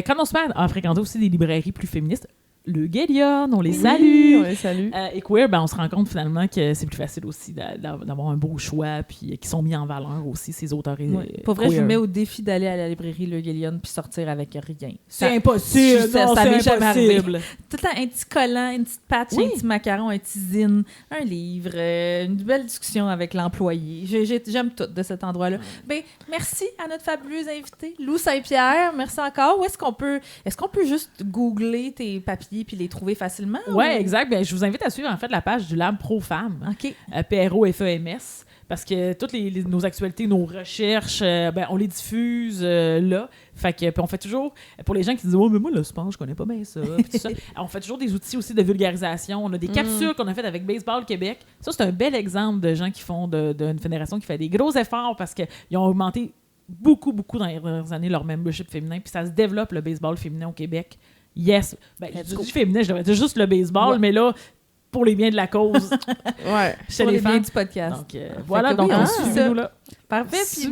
quand on se met à fréquenter aussi des librairies plus féministes, le Guélion, on les salue. On les salue. Et queer, on se rend compte finalement que c'est plus facile aussi d'avoir un beau choix, puis qui sont mis en valeur aussi, ces auteurs. Pour vrai, je me mets au défi d'aller à la librairie Le Guélion puis sortir avec rien. C'est impossible! Ça m'est jamais arrivé. Impossible! Tout le temps, un petit collant, une petite patch, un petit macaron, un petit zine, un livre, une belle discussion avec l'employé. J'aime tout de cet endroit-là. Ben, merci à notre fabuleuse invitée, Lou Saint-Pierre. Merci encore. Où est-ce qu'on peut juste googler tes papiers puis les trouver facilement? Oui, exact. Je vous invite à suivre en fait la page du Lab Pro Femmes, OK. PROFEMS, parce que toutes nos actualités, nos recherches, on les diffuse là. Fait que puis on fait toujours, pour les gens qui disent « Oh, mais moi, le sport, je connais pas bien ça. » puis tout ça, on fait toujours des outils aussi de vulgarisation. On a des capsules qu'on a faites avec Baseball Québec. Ça, c'est un bel exemple de gens qui font d'une fédération qui fait des gros efforts parce qu'ils ont augmenté beaucoup dans les dernières années leur membership féminin, puis ça se développe, le baseball féminin au Québec. Yes. Je dis féminin, je devrais dire juste le baseball, mais là, pour les biens de la cause. Chez pour les biens femmes du podcast. Donc, voilà, donc on suit nous là. Parfait, puis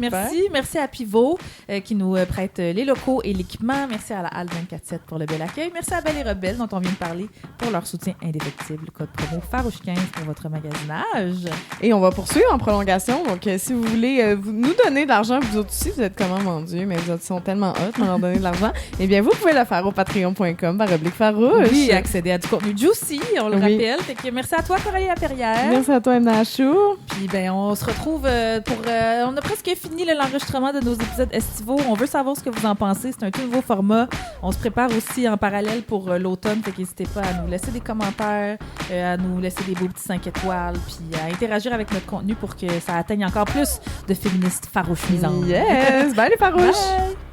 merci à Pivot qui nous prête les locaux et l'équipement. Merci à la Halle 24/7 pour le bel accueil. Merci à Belle et Rebelle dont on vient de parler pour leur soutien indéfectible. Code promo Farouche15 pour votre magasinage. Et on va poursuivre en prolongation. Donc, si vous voulez nous donner de l'argent, vous autres aussi, vous êtes comment, mon Dieu, mais vous autres sont tellement hot de leur donner de l'argent. Eh bien, vous pouvez le faire au patreon.com/farouche. Oui, accéder à du contenu juicy, on le rappelle. Fait que merci à toi, Coralie Laperrière. Merci à toi, Emna Achou. Puis, on se retrouve pour... on a presque fini l'enregistrement de nos épisodes estivaux. On veut savoir ce que vous en pensez. C'est un tout nouveau format. On se prépare aussi en parallèle pour l'automne. Fait qu'hésitez pas à nous laisser des commentaires, à nous laisser des beaux petits 5 étoiles, puis à interagir avec notre contenu pour que ça atteigne encore plus de féministes farouches misantes. Yes! Bye les farouches! Bye!